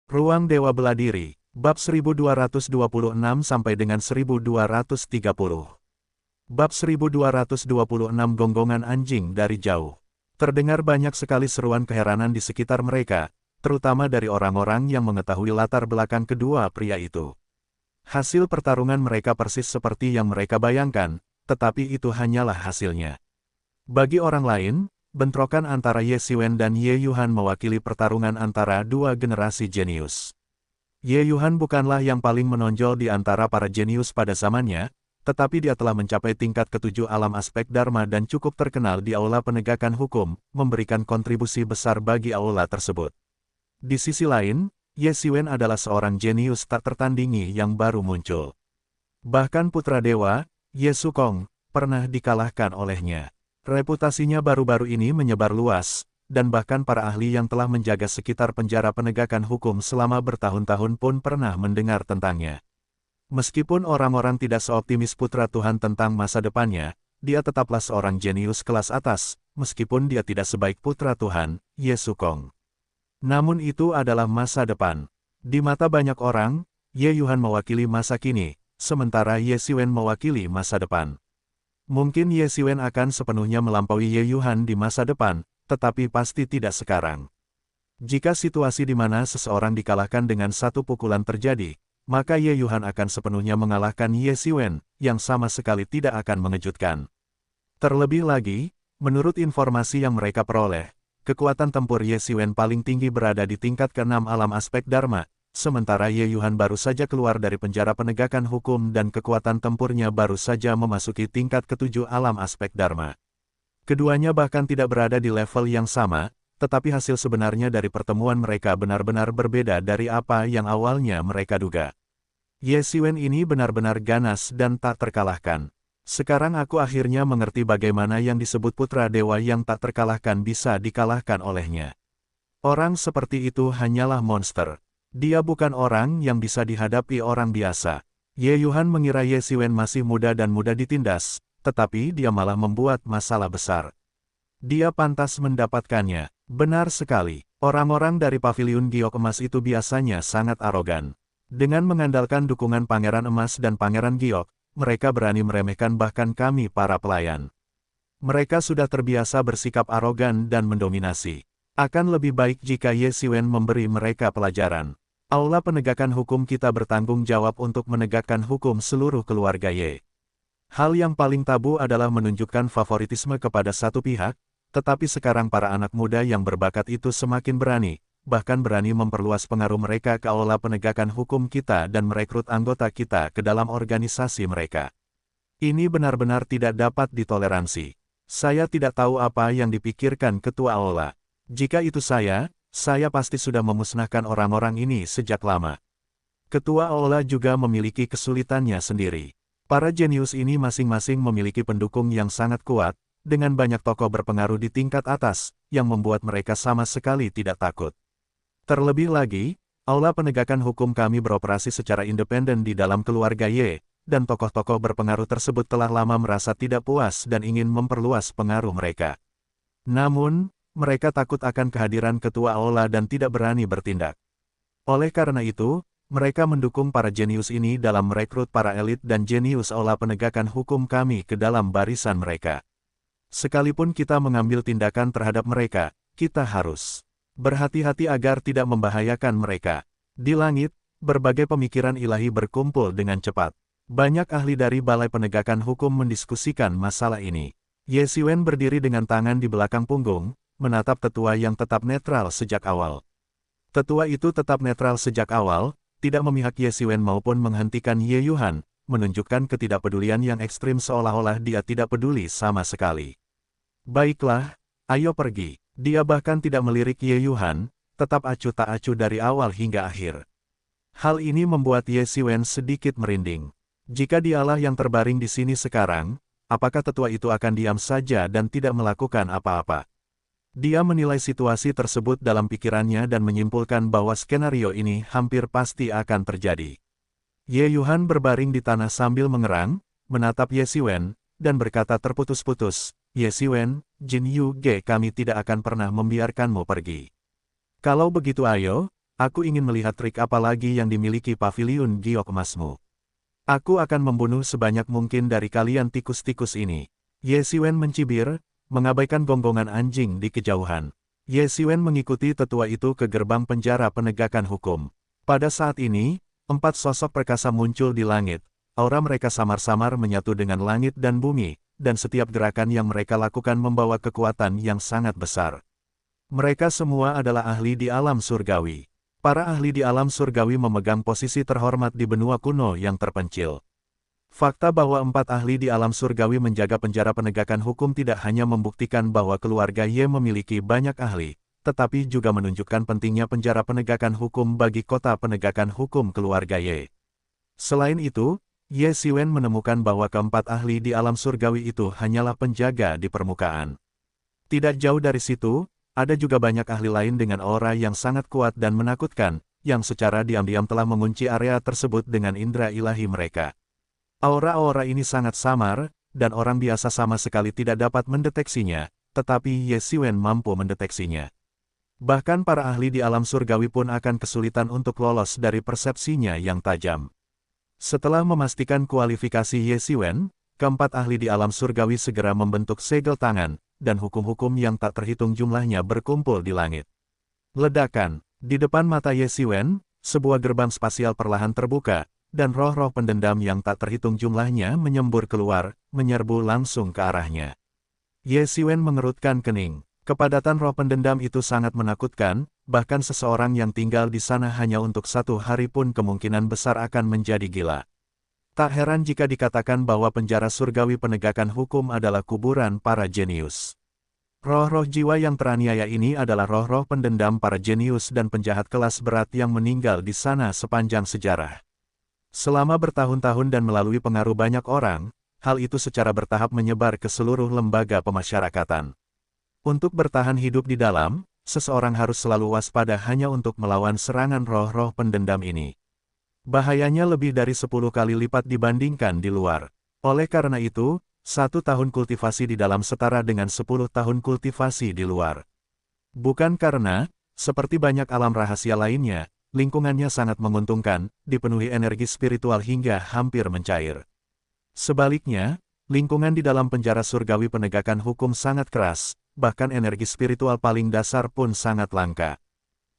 Ruang Dewa Beladiri, bab 1226 sampai dengan 1230. Bab 1226 Gonggongan Anjing dari Jauh. Terdengar banyak sekali seruan keheranan di sekitar mereka, terutama dari orang-orang yang mengetahui latar belakang kedua pria itu. Hasil pertarungan mereka persis seperti yang mereka bayangkan, tetapi itu hanyalah hasilnya. Bagi orang lain, bentrokan antara Ye Xiwen dan Ye Yuhan mewakili pertarungan antara dua generasi jenius. Ye Yuhan bukanlah yang paling menonjol di antara para jenius pada zamannya, tetapi dia telah mencapai tingkat ketujuh alam aspek Dharma dan cukup terkenal di aula penegakan hukum, memberikan kontribusi besar bagi aula tersebut. Di sisi lain, Ye Xiwen adalah seorang jenius tak tertandingi yang baru muncul. Bahkan putra dewa, Ye Sukong, pernah dikalahkan olehnya. Reputasinya baru-baru ini menyebar luas, dan bahkan para ahli yang telah menjaga sekitar penjara penegakan hukum selama bertahun-tahun pun pernah mendengar tentangnya. Meskipun orang-orang tidak seoptimis putra Tuhan tentang masa depannya, dia tetaplah seorang jenius kelas atas, meskipun dia tidak sebaik putra Tuhan, Ye Sukong. Namun itu adalah masa depan. Di mata banyak orang, Ye Yuhan mewakili masa kini, sementara Ye Xiwen mewakili masa depan. Mungkin Ye Xiwen akan sepenuhnya melampaui Ye Yuhan di masa depan, tetapi pasti tidak sekarang. Jika situasi di mana seseorang dikalahkan dengan satu pukulan terjadi, maka Ye Yuhan akan sepenuhnya mengalahkan Ye Xiwen, yang sama sekali tidak akan mengejutkan. Terlebih lagi, menurut informasi yang mereka peroleh, kekuatan tempur Ye Xiwen paling tinggi berada di tingkat ke-6 alam aspek Dharma, sementara Ye Yuhan baru saja keluar dari penjara penegakan hukum dan kekuatan tempurnya baru saja memasuki tingkat ke-7 alam aspek Dharma. Keduanya bahkan tidak berada di level yang sama, tetapi hasil sebenarnya dari pertemuan mereka benar-benar berbeda dari apa yang awalnya mereka duga. Ye Xiwen ini benar-benar ganas dan tak terkalahkan. Sekarang aku akhirnya mengerti bagaimana yang disebut putra dewa yang tak terkalahkan bisa dikalahkan olehnya. Orang seperti itu hanyalah monster. Dia bukan orang yang bisa dihadapi orang biasa. Ye Yuhan mengira Ye Xiwen masih muda dan mudah ditindas, tetapi dia malah membuat masalah besar. Dia pantas mendapatkannya. Benar sekali, orang-orang dari paviliun giok emas itu biasanya sangat arogan. Dengan mengandalkan dukungan Pangeran Emas dan Pangeran Giok, mereka berani meremehkan bahkan kami para pelayan. Mereka sudah terbiasa bersikap arogan dan mendominasi. Akan lebih baik jika Ye Xiwen memberi mereka pelajaran. Aula penegakan hukum kita bertanggung jawab untuk menegakkan hukum seluruh keluarga Ye. Hal yang paling tabu adalah menunjukkan favoritisme kepada satu pihak, tetapi sekarang para anak muda yang berbakat itu semakin berani, bahkan berani memperluas pengaruh mereka ke aula penegakan hukum kita dan merekrut anggota kita ke dalam organisasi mereka. Ini benar-benar tidak dapat ditoleransi. Saya tidak tahu apa yang dipikirkan ketua aula. Jika itu saya pasti sudah memusnahkan orang-orang ini sejak lama. Ketua aula juga memiliki kesulitannya sendiri. Para jenius ini masing-masing memiliki pendukung yang sangat kuat, dengan banyak tokoh berpengaruh di tingkat atas, yang membuat mereka sama sekali tidak takut. Terlebih lagi, aula penegakan hukum kami beroperasi secara independen di dalam keluarga Ye, dan tokoh-tokoh berpengaruh tersebut telah lama merasa tidak puas dan ingin memperluas pengaruh mereka. Namun, mereka takut akan kehadiran ketua aula dan tidak berani bertindak. Oleh karena itu, mereka mendukung para jenius ini dalam merekrut para elit dan jenius aula penegakan hukum kami ke dalam barisan mereka. Sekalipun kita mengambil tindakan terhadap mereka, kita harus berhati-hati agar tidak membahayakan mereka. Di langit, berbagai pemikiran ilahi berkumpul dengan cepat. Banyak ahli dari Balai Penegakan Hukum mendiskusikan masalah ini. Ye Xiwen berdiri dengan tangan di belakang punggung, menatap tetua yang tetap netral sejak awal. Tetua itu tetap netral sejak awal, tidak memihak Ye Xiwen maupun menghentikan Ye Yuhan, menunjukkan ketidakpedulian yang ekstrim seolah-olah dia tidak peduli sama sekali. Baiklah, ayo pergi. Dia bahkan tidak melirik Ye Yuhan, tetap acuh tak acuh dari awal hingga akhir. Hal ini membuat Ye Xiwen sedikit merinding. Jika dialah yang terbaring di sini sekarang, apakah tetua itu akan diam saja dan tidak melakukan apa-apa? Dia menilai situasi tersebut dalam pikirannya dan menyimpulkan bahwa skenario ini hampir pasti akan terjadi. Ye Yuhan berbaring di tanah sambil mengerang, menatap Ye Xiwen, dan berkata terputus-putus, Ye Xiwen, Jin Yu Ge kami tidak akan pernah membiarkanmu pergi. Kalau begitu ayo, Aku ingin melihat trik apa lagi yang dimiliki paviliun giok emasmu. Aku akan membunuh sebanyak mungkin dari kalian tikus-tikus ini. Ye Xiwen mencibir, mengabaikan gonggongan anjing di kejauhan. Ye Xiwen mengikuti tetua itu ke gerbang penjara penegakan hukum. Pada saat ini, 4 sosok perkasa muncul di langit. Aura mereka samar-samar menyatu dengan langit dan bumi, dan setiap gerakan yang mereka lakukan membawa kekuatan yang sangat besar. Mereka semua adalah ahli di alam surgawi. Para ahli di alam surgawi memegang posisi terhormat di benua kuno yang terpencil. Fakta bahwa 4 ahli di alam surgawi menjaga penjara penegakan hukum tidak hanya membuktikan bahwa keluarga Ye memiliki banyak ahli, tetapi juga menunjukkan pentingnya penjara penegakan hukum bagi kota penegakan hukum keluarga Ye. Selain itu, Ye Xiwen menemukan bahwa keempat ahli di alam surgawi itu hanyalah penjaga di permukaan. Tidak jauh dari situ, ada juga banyak ahli lain dengan aura yang sangat kuat dan menakutkan, yang secara diam-diam telah mengunci area tersebut dengan indera ilahi mereka. Aura-aura ini sangat samar, dan orang biasa sama sekali tidak dapat mendeteksinya, tetapi Ye Xiwen mampu mendeteksinya. Bahkan para ahli di alam surgawi pun akan kesulitan untuk lolos dari persepsinya yang tajam. Setelah memastikan kualifikasi Ye Xiwen, keempat ahli di alam surgawi segera membentuk segel tangan, dan hukum-hukum yang tak terhitung jumlahnya berkumpul di langit. Ledakan, di depan mata Ye Xiwen, sebuah gerbang spasial perlahan terbuka, dan roh-roh pendendam yang tak terhitung jumlahnya menyembur keluar, menyerbu langsung ke arahnya. Ye Xiwen mengerutkan kening. Kepadatan roh pendendam itu sangat menakutkan, bahkan seseorang yang tinggal di sana hanya untuk 1 hari pun kemungkinan besar akan menjadi gila. Tak heran jika dikatakan bahwa penjara surgawi penegakan hukum adalah kuburan para jenius. Roh-roh jiwa yang teraniaya ini adalah roh-roh pendendam para jenius dan penjahat kelas berat yang meninggal di sana sepanjang sejarah. Selama bertahun-tahun dan melalui pengaruh banyak orang, hal itu secara bertahap menyebar ke seluruh lembaga pemasyarakatan. Untuk bertahan hidup di dalam, seseorang harus selalu waspada hanya untuk melawan serangan roh-roh pendendam ini. Bahayanya lebih dari 10 kali lipat dibandingkan di luar. Oleh karena itu, 1 tahun kultivasi di dalam setara dengan 10 tahun kultivasi di luar. Bukan karena, seperti banyak alam rahasia lainnya, lingkungannya sangat menguntungkan, dipenuhi energi spiritual hingga hampir mencair. Sebaliknya, lingkungan di dalam penjara surgawi penegakan hukum sangat keras, bahkan energi spiritual paling dasar pun sangat langka.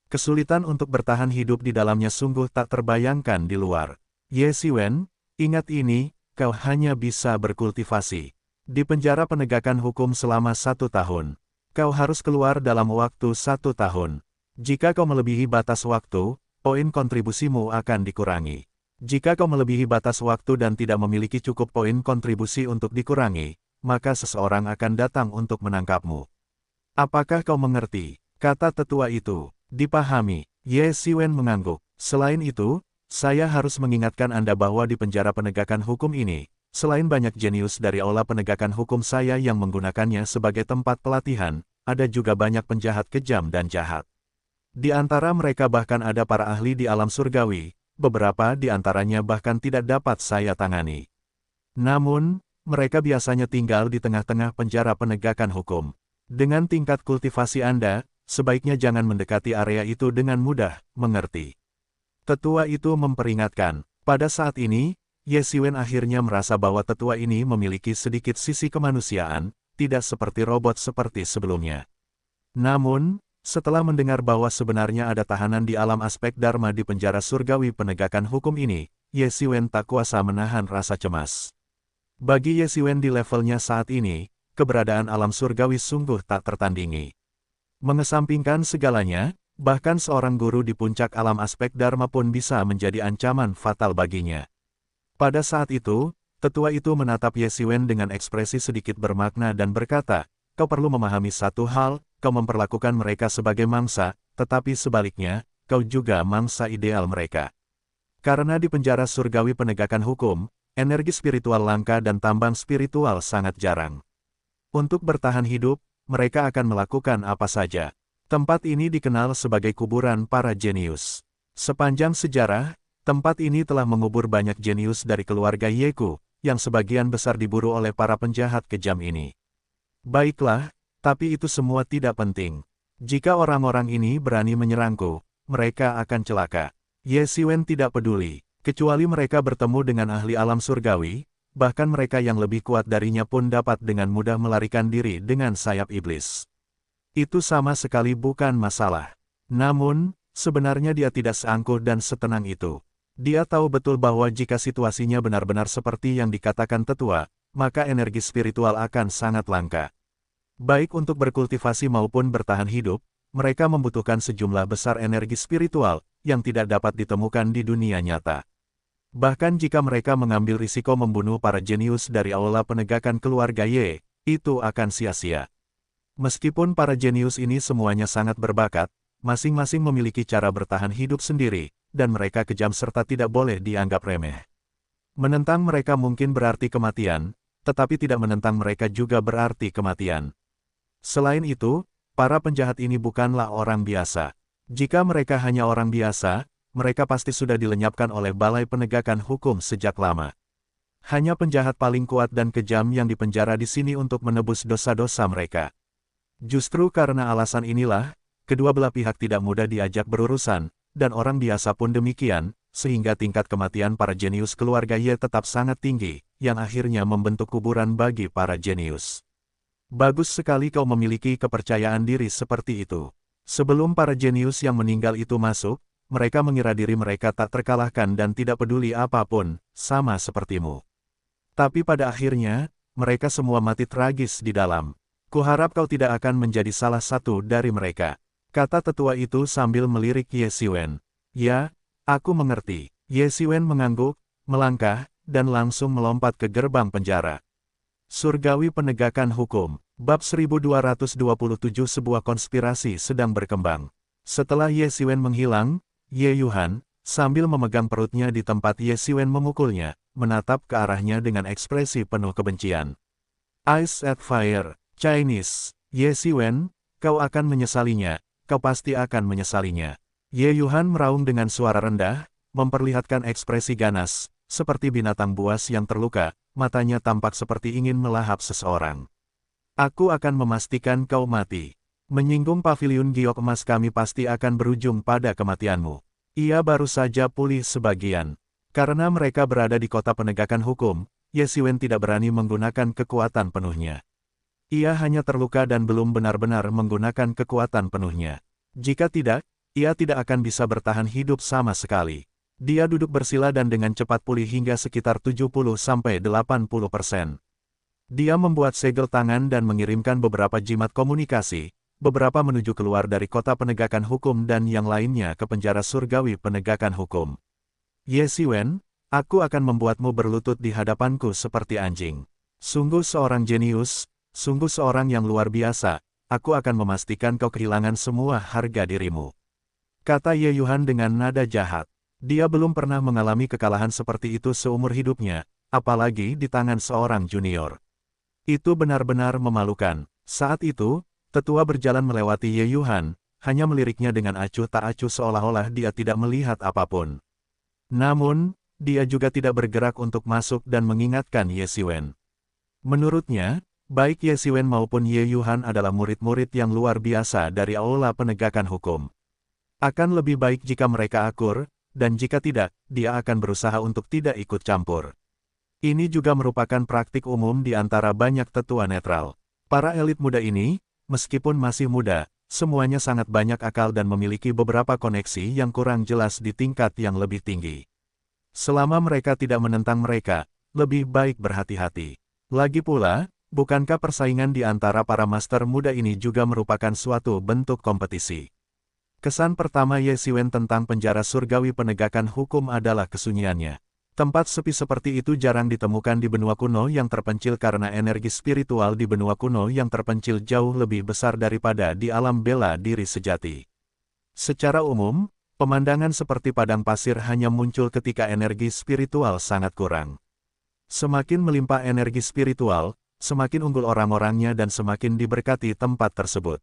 Kesulitan untuk bertahan hidup di dalamnya sungguh tak terbayangkan di luar. Ye Xiwen, ingat ini, kau hanya bisa berkultivasi di penjara penegakan hukum selama 1 tahun. Kau harus keluar dalam waktu 1 tahun. Jika kau melebihi batas waktu, poin kontribusimu akan dikurangi. Jika kau melebihi batas waktu dan tidak memiliki cukup poin kontribusi untuk dikurangi, maka seseorang akan datang untuk menangkapmu. Apakah kau mengerti? Kata tetua itu. Dipahami. Ye Xiwen mengangguk. Selain itu, saya harus mengingatkan Anda bahwa di penjara penegakan hukum ini, selain banyak jenius dari aula penegakan hukum saya yang menggunakannya sebagai tempat pelatihan, ada juga banyak penjahat kejam dan jahat. Di antara mereka bahkan ada para ahli di alam surgawi, beberapa di antaranya bahkan tidak dapat saya tangani. Namun, mereka biasanya tinggal di tengah-tengah penjara penegakan hukum. Dengan tingkat kultivasi Anda, sebaiknya jangan mendekati area itu dengan mudah, mengerti? Tetua itu memperingatkan. Pada saat ini, Ye Xiwen akhirnya merasa bahwa tetua ini memiliki sedikit sisi kemanusiaan, tidak seperti robot seperti sebelumnya. Namun, setelah mendengar bahwa sebenarnya ada tahanan di alam aspek Dharma di penjara surgawi penegakan hukum ini, Ye Xiwen tak kuasa menahan rasa cemas. Bagi Ye Xiwen di levelnya saat ini, keberadaan alam surgawi sungguh tak tertandingi. Mengesampingkan segalanya, bahkan seorang guru di puncak alam aspek Dharma pun bisa menjadi ancaman fatal baginya. Pada saat itu, tetua itu menatap Ye Xiwen dengan ekspresi sedikit bermakna dan berkata, kau perlu memahami satu hal, kau memperlakukan mereka sebagai mangsa, tetapi sebaliknya, kau juga mangsa ideal mereka. Karena di penjara surgawi penegakan hukum, energi spiritual langka dan tambang spiritual sangat jarang. Untuk bertahan hidup, mereka akan melakukan apa saja. Tempat ini dikenal sebagai kuburan para jenius. Sepanjang sejarah, tempat ini telah mengubur banyak jenius dari keluarga Yeku, yang sebagian besar diburu oleh para penjahat kejam ini. Baiklah, tapi itu semua tidak penting. Jika orang-orang ini berani menyerangku, mereka akan celaka. Ye Xiwen tidak peduli, kecuali mereka bertemu dengan ahli alam surgawi, bahkan mereka yang lebih kuat darinya pun dapat dengan mudah melarikan diri dengan sayap iblis. Itu sama sekali bukan masalah. Namun, sebenarnya dia tidak seangkuh dan setenang itu. Dia tahu betul bahwa jika situasinya benar-benar seperti yang dikatakan tetua, maka energi spiritual akan sangat langka. Baik untuk berkultivasi maupun bertahan hidup, mereka membutuhkan sejumlah besar energi spiritual yang tidak dapat ditemukan di dunia nyata. Bahkan jika mereka mengambil risiko membunuh para jenius dari aula penegakan keluarga Ye, itu akan sia-sia. Meskipun para jenius ini semuanya sangat berbakat, masing-masing memiliki cara bertahan hidup sendiri, dan mereka kejam serta tidak boleh dianggap remeh. Menentang mereka mungkin berarti kematian, tetapi tidak menentang mereka juga berarti kematian. Selain itu, para penjahat ini bukanlah orang biasa. Jika mereka hanya orang biasa, mereka pasti sudah dilenyapkan oleh Balai Penegakan Hukum sejak lama. Hanya penjahat paling kuat dan kejam yang dipenjara di sini untuk menebus dosa-dosa mereka. Justru karena alasan inilah, kedua belah pihak tidak mudah diajak berurusan, dan orang biasa pun demikian, sehingga tingkat kematian para jenius keluarga Ye tetap sangat tinggi, yang akhirnya membentuk kuburan bagi para jenius. Bagus sekali kau memiliki kepercayaan diri seperti itu. Sebelum para jenius yang meninggal itu masuk, mereka mengira diri mereka tak terkalahkan dan tidak peduli apapun, sama sepertimu. Tapi pada akhirnya, mereka semua mati tragis di dalam. Kuharap kau tidak akan menjadi salah satu dari mereka, kata tetua itu sambil melirik Ye Xiwen. Ya, aku mengerti. Ye Xiwen mengangguk, melangkah, dan langsung melompat ke gerbang penjara. Surgawi Penegakan Hukum, Bab 1227 sebuah konspirasi sedang berkembang. Setelah Ye Xiwen menghilang, Ye Yuhan, sambil memegang perutnya di tempat Ye Xiwen memukulnya, menatap ke arahnya dengan ekspresi penuh kebencian. Ice at Fire, Chinese, Ye Xiwen, kau akan menyesalinya, kau pasti akan menyesalinya. Ye Yuhan meraung dengan suara rendah, memperlihatkan ekspresi ganas, seperti binatang buas yang terluka, matanya tampak seperti ingin melahap seseorang. Aku akan memastikan kau mati. Menyinggung paviliun giok emas kami pasti akan berujung pada kematianmu. Ia baru saja pulih sebagian. Karena mereka berada di kota penegakan hukum, Ye Xiwen tidak berani menggunakan kekuatan penuhnya. Ia hanya terluka dan belum benar-benar menggunakan kekuatan penuhnya. Jika tidak, ia tidak akan bisa bertahan hidup sama sekali. Dia duduk bersila dan dengan cepat pulih hingga sekitar 70–80%. Dia membuat segel tangan dan mengirimkan beberapa jimat komunikasi, beberapa menuju keluar dari kota penegakan hukum dan yang lainnya ke penjara surgawi penegakan hukum. Ye Xiwen, aku akan membuatmu berlutut di hadapanku seperti anjing. Sungguh seorang jenius, sungguh seorang yang luar biasa, aku akan memastikan kau kehilangan semua harga dirimu. Kata Ye Yuhan dengan nada jahat. Dia belum pernah mengalami kekalahan seperti itu seumur hidupnya, apalagi di tangan seorang junior. Itu benar-benar memalukan. Saat itu, tetua berjalan melewati Ye Yuhan, hanya meliriknya dengan acuh tak acuh seolah-olah dia tidak melihat apapun. Namun, dia juga tidak bergerak untuk masuk dan mengingatkan Ye Xiwen. Menurutnya, baik Ye Xiwen maupun Ye Yuhan adalah murid-murid yang luar biasa dari aula penegakan hukum. Akan lebih baik jika mereka akur, dan jika tidak, dia akan berusaha untuk tidak ikut campur. Ini juga merupakan praktik umum di antara banyak tetua netral. Para elit muda ini, meskipun masih muda, semuanya sangat banyak akal dan memiliki beberapa koneksi yang kurang jelas di tingkat yang lebih tinggi. Selama mereka tidak menentang mereka, lebih baik berhati-hati. Lagi pula, bukankah persaingan di antara para master muda ini juga merupakan suatu bentuk kompetisi? Kesan pertama Ye Xiwen tentang penjara surgawi penegakan hukum adalah kesunyiannya. Tempat sepi seperti itu jarang ditemukan di benua kuno yang terpencil karena energi spiritual di benua kuno yang terpencil jauh lebih besar daripada di alam bela diri sejati. Secara umum, pemandangan seperti padang pasir hanya muncul ketika energi spiritual sangat kurang. Semakin melimpah energi spiritual, semakin unggul orang-orangnya dan semakin diberkati tempat tersebut.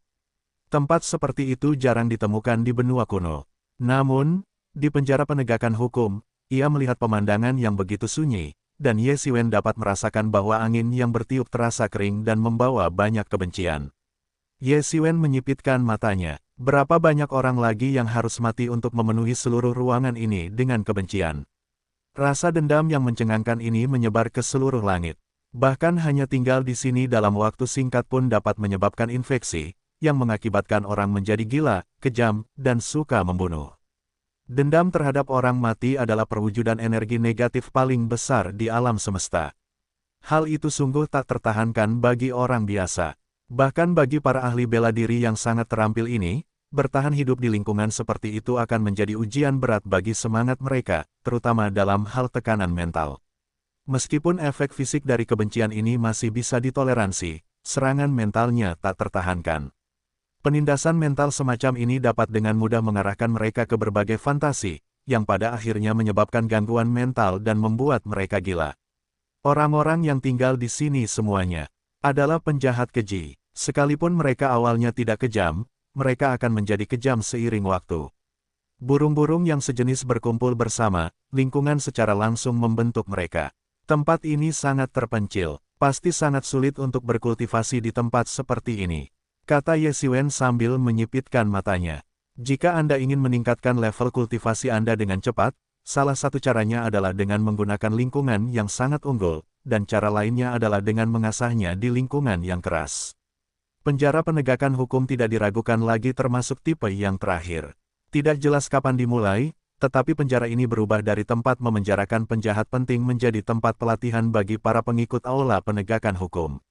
Tempat seperti itu jarang ditemukan di benua kuno. Namun, di penjara penegakan hukum, ia melihat pemandangan yang begitu sunyi, dan Ye Xiwen dapat merasakan bahwa angin yang bertiup terasa kering dan membawa banyak kebencian. Ye Xiwen menyipitkan matanya. Berapa banyak orang lagi yang harus mati untuk memenuhi seluruh ruangan ini dengan kebencian. Rasa dendam yang mencengangkan ini menyebar ke seluruh langit. Bahkan hanya tinggal di sini dalam waktu singkat pun dapat menyebabkan infeksi, yang mengakibatkan orang menjadi gila, kejam, dan suka membunuh. Dendam terhadap orang mati adalah perwujudan energi negatif paling besar di alam semesta. Hal itu sungguh tak tertahankan bagi orang biasa. Bahkan bagi para ahli bela diri yang sangat terampil ini, bertahan hidup di lingkungan seperti itu akan menjadi ujian berat bagi semangat mereka, terutama dalam hal tekanan mental. Meskipun efek fisik dari kebencian ini masih bisa ditoleransi, serangan mentalnya tak tertahankan. Penindasan mental semacam ini dapat dengan mudah mengarahkan mereka ke berbagai fantasi, yang pada akhirnya menyebabkan gangguan mental dan membuat mereka gila. Orang-orang yang tinggal di sini semuanya adalah penjahat keji. Sekalipun mereka awalnya tidak kejam, mereka akan menjadi kejam seiring waktu. Burung-burung yang sejenis berkumpul bersama, lingkungan secara langsung membentuk mereka. Tempat ini sangat terpencil, pasti sangat sulit untuk berkultivasi di tempat seperti ini, kata Ye Xiwen sambil menyipitkan matanya. Jika Anda ingin meningkatkan level kultivasi Anda dengan cepat, salah satu caranya adalah dengan menggunakan lingkungan yang sangat unggul, dan cara lainnya adalah dengan mengasahnya di lingkungan yang keras. Penjara penegakan hukum tidak diragukan lagi termasuk tipe yang terakhir. Tidak jelas kapan dimulai, tetapi penjara ini berubah dari tempat memenjarakan penjahat penting menjadi tempat pelatihan bagi para pengikut aula penegakan hukum.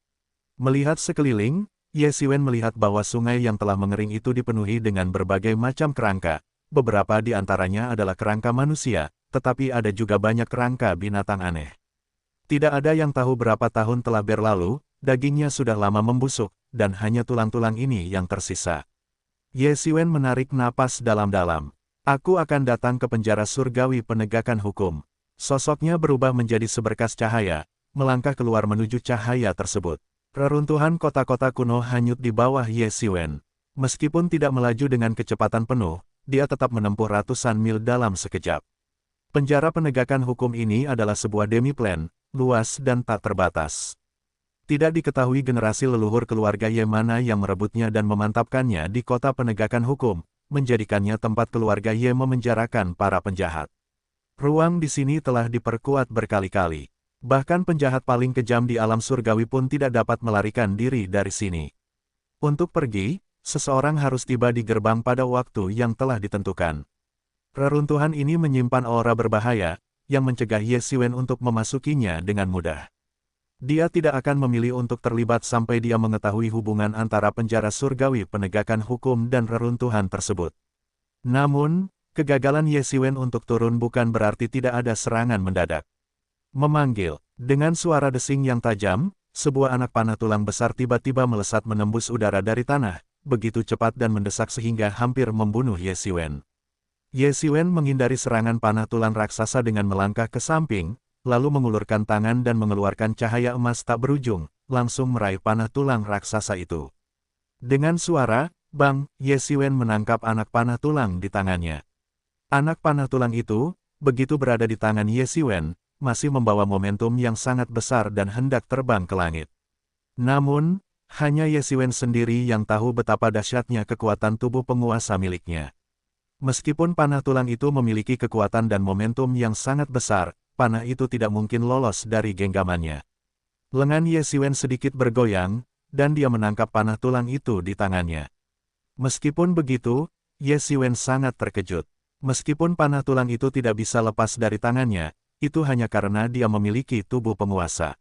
Melihat sekeliling, Ye Xiwen melihat bahwa sungai yang telah mengering itu dipenuhi dengan berbagai macam kerangka. Beberapa di antaranya adalah kerangka manusia, tetapi ada juga banyak kerangka binatang aneh. Tidak ada yang tahu berapa tahun telah berlalu, dagingnya sudah lama membusuk, dan hanya tulang-tulang ini yang tersisa. Ye Xiwen menarik napas dalam-dalam. Aku akan datang ke penjara surgawi penegakan hukum. Sosoknya berubah menjadi seberkas cahaya, melangkah keluar menuju cahaya tersebut. Reruntuhan kota-kota kuno hanyut di bawah Ye Xiwen. Meskipun tidak melaju dengan kecepatan penuh, dia tetap menempuh ratusan mil dalam sekejap. Penjara penegakan hukum ini adalah sebuah demi-plan, luas dan tak terbatas. Tidak diketahui generasi leluhur keluarga Ye mana yang merebutnya dan memantapkannya di kota penegakan hukum, menjadikannya tempat keluarga Ye memenjarakan para penjahat. Ruang di sini telah diperkuat berkali-kali. Bahkan penjahat paling kejam di alam surgawi pun tidak dapat melarikan diri dari sini. Untuk pergi, seseorang harus tiba di gerbang pada waktu yang telah ditentukan. Reruntuhan ini menyimpan aura berbahaya, yang mencegah Ye Xiwen untuk memasukinya dengan mudah. Dia tidak akan memilih untuk terlibat sampai dia mengetahui hubungan antara penjara surgawi penegakan hukum dan reruntuhan tersebut. Namun, kegagalan Ye Xiwen untuk turun bukan berarti tidak ada serangan mendadak. Memanggil. Dengan suara desing yang tajam, sebuah anak panah tulang besar tiba-tiba melesat menembus udara dari tanah, begitu cepat dan mendesak sehingga hampir membunuh Ye Xiwen. Ye Xiwen menghindari serangan panah tulang raksasa dengan melangkah ke samping, lalu mengulurkan tangan dan mengeluarkan cahaya emas tak berujung, langsung meraih panah tulang raksasa itu. Dengan suara, bang, Ye Xiwen menangkap anak panah tulang di tangannya. Anak panah tulang itu, begitu berada di tangan Ye Xiwen, masih membawa momentum yang sangat besar dan hendak terbang ke langit. Namun, hanya Ye Xiwen sendiri yang tahu betapa dahsyatnya kekuatan tubuh penguasa miliknya. Meskipun panah tulang itu memiliki kekuatan dan momentum yang sangat besar, panah itu tidak mungkin lolos dari genggamannya. Lengan Ye Xiwen sedikit bergoyang, dan dia menangkap panah tulang itu di tangannya. Meskipun begitu, Ye Xiwen sangat terkejut. Meskipun panah tulang itu tidak bisa lepas dari tangannya, itu hanya karena dia memiliki tubuh penguasa.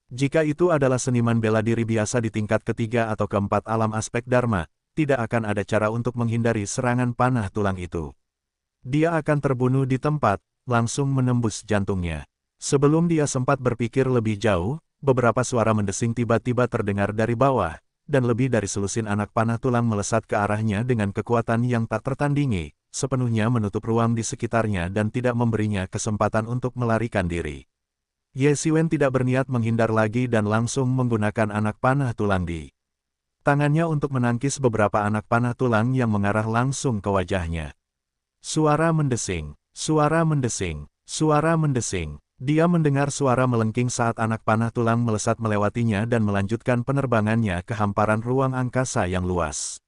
Jika itu adalah seniman bela diri biasa di tingkat ketiga atau keempat alam aspek Dharma, tidak akan ada cara untuk menghindari serangan panah tulang itu. Dia akan terbunuh di tempat, langsung menembus jantungnya. Sebelum dia sempat berpikir lebih jauh, beberapa suara mendesing tiba-tiba terdengar dari bawah, dan lebih dari selusin anak panah tulang melesat ke arahnya dengan kekuatan yang tak tertandingi, sepenuhnya menutup ruang di sekitarnya dan tidak memberinya kesempatan untuk melarikan diri. Ye Xiwen tidak berniat menghindar lagi dan langsung menggunakan anak panah tulang di tangannya untuk menangkis beberapa anak panah tulang yang mengarah langsung ke wajahnya. Suara mendesing, suara mendesing, suara mendesing. Dia mendengar suara melengking saat anak panah tulang melesat melewatinya dan melanjutkan penerbangannya ke hamparan ruang angkasa yang luas.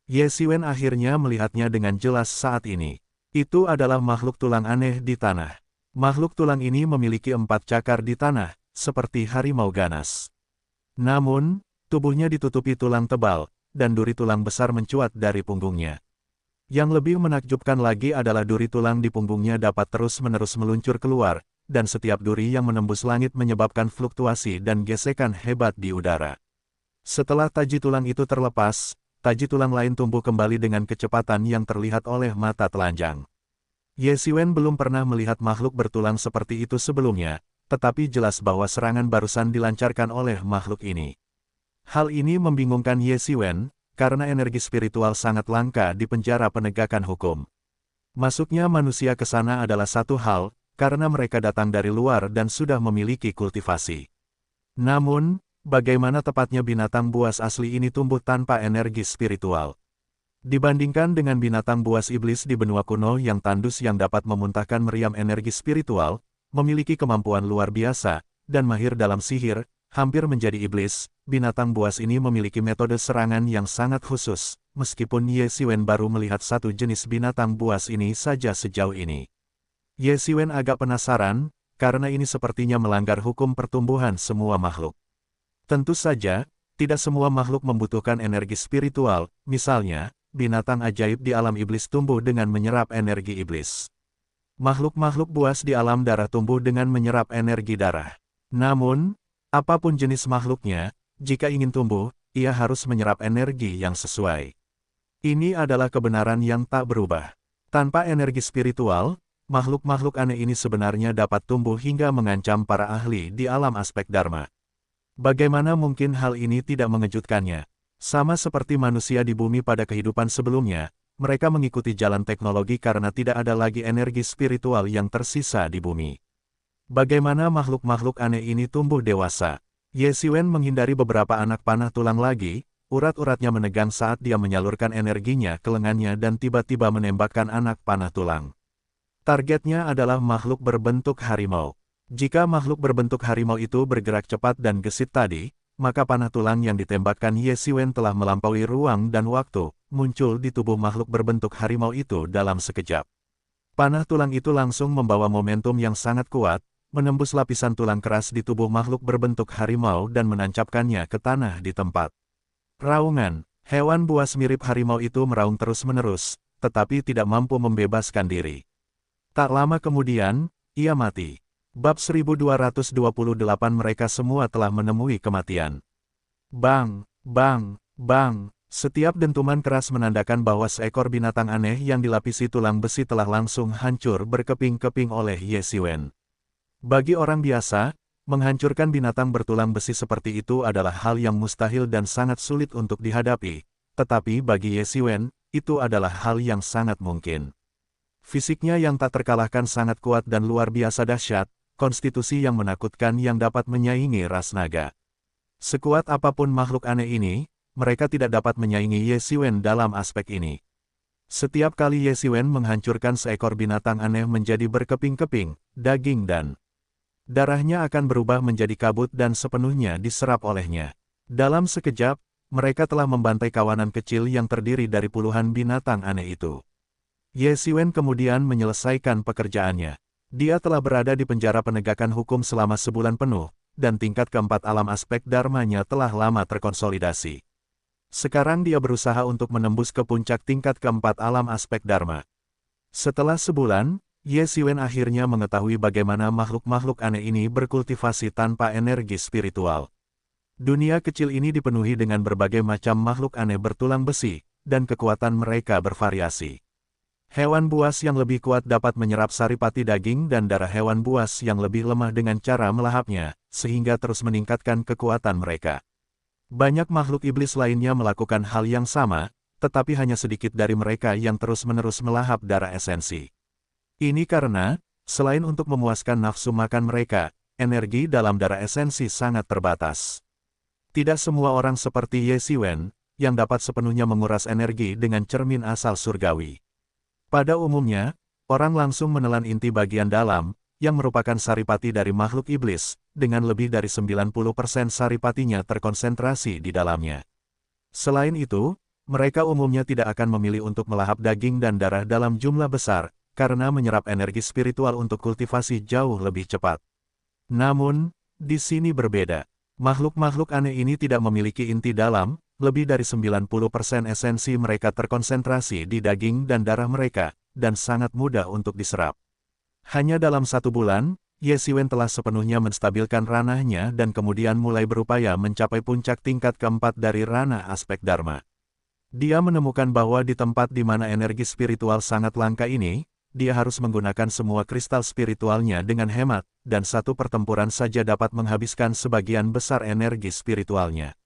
Ye Xiwen akhirnya melihatnya dengan jelas saat ini. Itu adalah makhluk tulang aneh di tanah. Makhluk tulang ini memiliki 4 cakar di tanah, seperti harimau ganas. Namun, tubuhnya ditutupi tulang tebal, dan duri tulang besar mencuat dari punggungnya. Yang lebih menakjubkan lagi adalah duri tulang di punggungnya dapat terus-menerus meluncur keluar, dan setiap duri yang menembus langit menyebabkan fluktuasi dan gesekan hebat di udara. Setelah taji tulang itu terlepas, taji tulang lain tumbuh kembali dengan kecepatan yang terlihat oleh mata telanjang. Ye Xiwen belum pernah melihat makhluk bertulang seperti itu sebelumnya, tetapi jelas bahwa serangan barusan dilancarkan oleh makhluk ini. Hal ini membingungkan Ye Xiwen, karena energi spiritual sangat langka di penjara penegakan hukum. Masuknya manusia ke sana adalah satu hal, karena mereka datang dari luar dan sudah memiliki kultivasi. Namun, bagaimana tepatnya binatang buas asli ini tumbuh tanpa energi spiritual? Dibandingkan dengan binatang buas iblis di benua kuno yang tandus yang dapat memuntahkan meriam energi spiritual, memiliki kemampuan luar biasa, dan mahir dalam sihir, hampir menjadi iblis, binatang buas ini memiliki metode serangan yang sangat khusus, meskipun Ye Xiwen baru melihat satu jenis binatang buas ini saja sejauh ini. Ye Xiwen agak penasaran, karena ini sepertinya melanggar hukum pertumbuhan semua makhluk. Tentu saja, tidak semua makhluk membutuhkan energi spiritual, misalnya, binatang ajaib di alam iblis tumbuh dengan menyerap energi iblis. Makhluk-makhluk buas di alam darah tumbuh dengan menyerap energi darah. Namun, apapun jenis makhluknya, jika ingin tumbuh, ia harus menyerap energi yang sesuai. Ini adalah kebenaran yang tak berubah. Tanpa energi spiritual, makhluk-makhluk aneh ini sebenarnya dapat tumbuh hingga mengancam para ahli di alam aspek Dharma. Bagaimana mungkin hal ini tidak mengejutkannya? Sama seperti manusia di bumi pada kehidupan sebelumnya, mereka mengikuti jalan teknologi karena tidak ada lagi energi spiritual yang tersisa di bumi. Bagaimana makhluk-makhluk aneh ini tumbuh dewasa? Ye Xiwen menghindari beberapa anak panah tulang lagi, urat-uratnya menegang saat dia menyalurkan energinya ke lengannya dan tiba-tiba menembakkan anak panah tulang. Targetnya adalah makhluk berbentuk harimau. Jika makhluk berbentuk harimau itu bergerak cepat dan gesit tadi, maka panah tulang yang ditembakkan Ye Xiwen telah melampaui ruang dan waktu, muncul di tubuh makhluk berbentuk harimau itu dalam sekejap. Panah tulang itu langsung membawa momentum yang sangat kuat, menembus lapisan tulang keras di tubuh makhluk berbentuk harimau dan menancapkannya ke tanah di tempat. Raungan, hewan buas mirip harimau itu meraung terus-menerus, tetapi tidak mampu membebaskan diri. Tak lama kemudian, ia mati. Bab 1228 mereka semua telah menemui kematian. Bang, bang, bang, setiap dentuman keras menandakan bahwa seekor binatang aneh yang dilapisi tulang besi telah langsung hancur berkeping-keping oleh Ye Xiwen. Bagi orang biasa, menghancurkan binatang bertulang besi seperti itu adalah hal yang mustahil dan sangat sulit untuk dihadapi, tetapi bagi Ye Xiwen, itu adalah hal yang sangat mungkin. Fisiknya yang tak terkalahkan sangat kuat dan luar biasa dahsyat, konstitusi yang menakutkan yang dapat menyaingi ras naga. Sekuat apapun makhluk aneh ini, mereka tidak dapat menyaingi Ye Xiwen dalam aspek ini. Setiap kali Ye Xiwen menghancurkan seekor binatang aneh menjadi berkeping-keping, daging dan darahnya akan berubah menjadi kabut dan sepenuhnya diserap olehnya. Dalam sekejap, mereka telah membantai kawanan kecil yang terdiri dari puluhan binatang aneh itu. Ye Xiwen kemudian menyelesaikan pekerjaannya. Dia telah berada di penjara penegakan hukum selama sebulan penuh, dan tingkat keempat alam aspek dharmanya telah lama terkonsolidasi. Sekarang dia berusaha untuk menembus ke puncak tingkat keempat alam aspek dharma. Setelah sebulan, Ye Xiwen akhirnya mengetahui bagaimana makhluk-makhluk aneh ini berkultivasi tanpa energi spiritual. Dunia kecil ini dipenuhi dengan berbagai macam makhluk aneh bertulang besi, dan kekuatan mereka bervariasi. Hewan buas yang lebih kuat dapat menyerap saripati daging dan darah hewan buas yang lebih lemah dengan cara melahapnya, sehingga terus meningkatkan kekuatan mereka. Banyak makhluk iblis lainnya melakukan hal yang sama, tetapi hanya sedikit dari mereka yang terus-menerus melahap darah esensi. Ini karena, selain untuk memuaskan nafsu makan mereka, energi dalam darah esensi sangat terbatas. Tidak semua orang seperti Ye Xiwen, yang dapat sepenuhnya menguras energi dengan cermin asal surgawi. Pada umumnya, orang langsung menelan inti bagian dalam, yang merupakan saripati dari makhluk iblis, dengan lebih dari 90% saripatinya terkonsentrasi di dalamnya. Selain itu, Mereka umumnya tidak akan memilih untuk melahap daging dan darah dalam jumlah besar, karena menyerap energi spiritual untuk kultivasi jauh lebih cepat. Namun, di sini berbeda. Makhluk-makhluk aneh ini tidak memiliki inti dalam, lebih dari 90% esensi mereka terkonsentrasi di daging dan darah mereka, dan sangat mudah untuk diserap. Hanya dalam 1 bulan, Ye Xiwen telah sepenuhnya menstabilkan ranahnya dan kemudian mulai berupaya mencapai puncak tingkat keempat dari ranah aspek Dharma. Dia menemukan bahwa di tempat di mana energi spiritual sangat langka ini, dia harus menggunakan semua kristal spiritualnya dengan hemat, dan satu pertempuran saja dapat menghabiskan sebagian besar energi spiritualnya.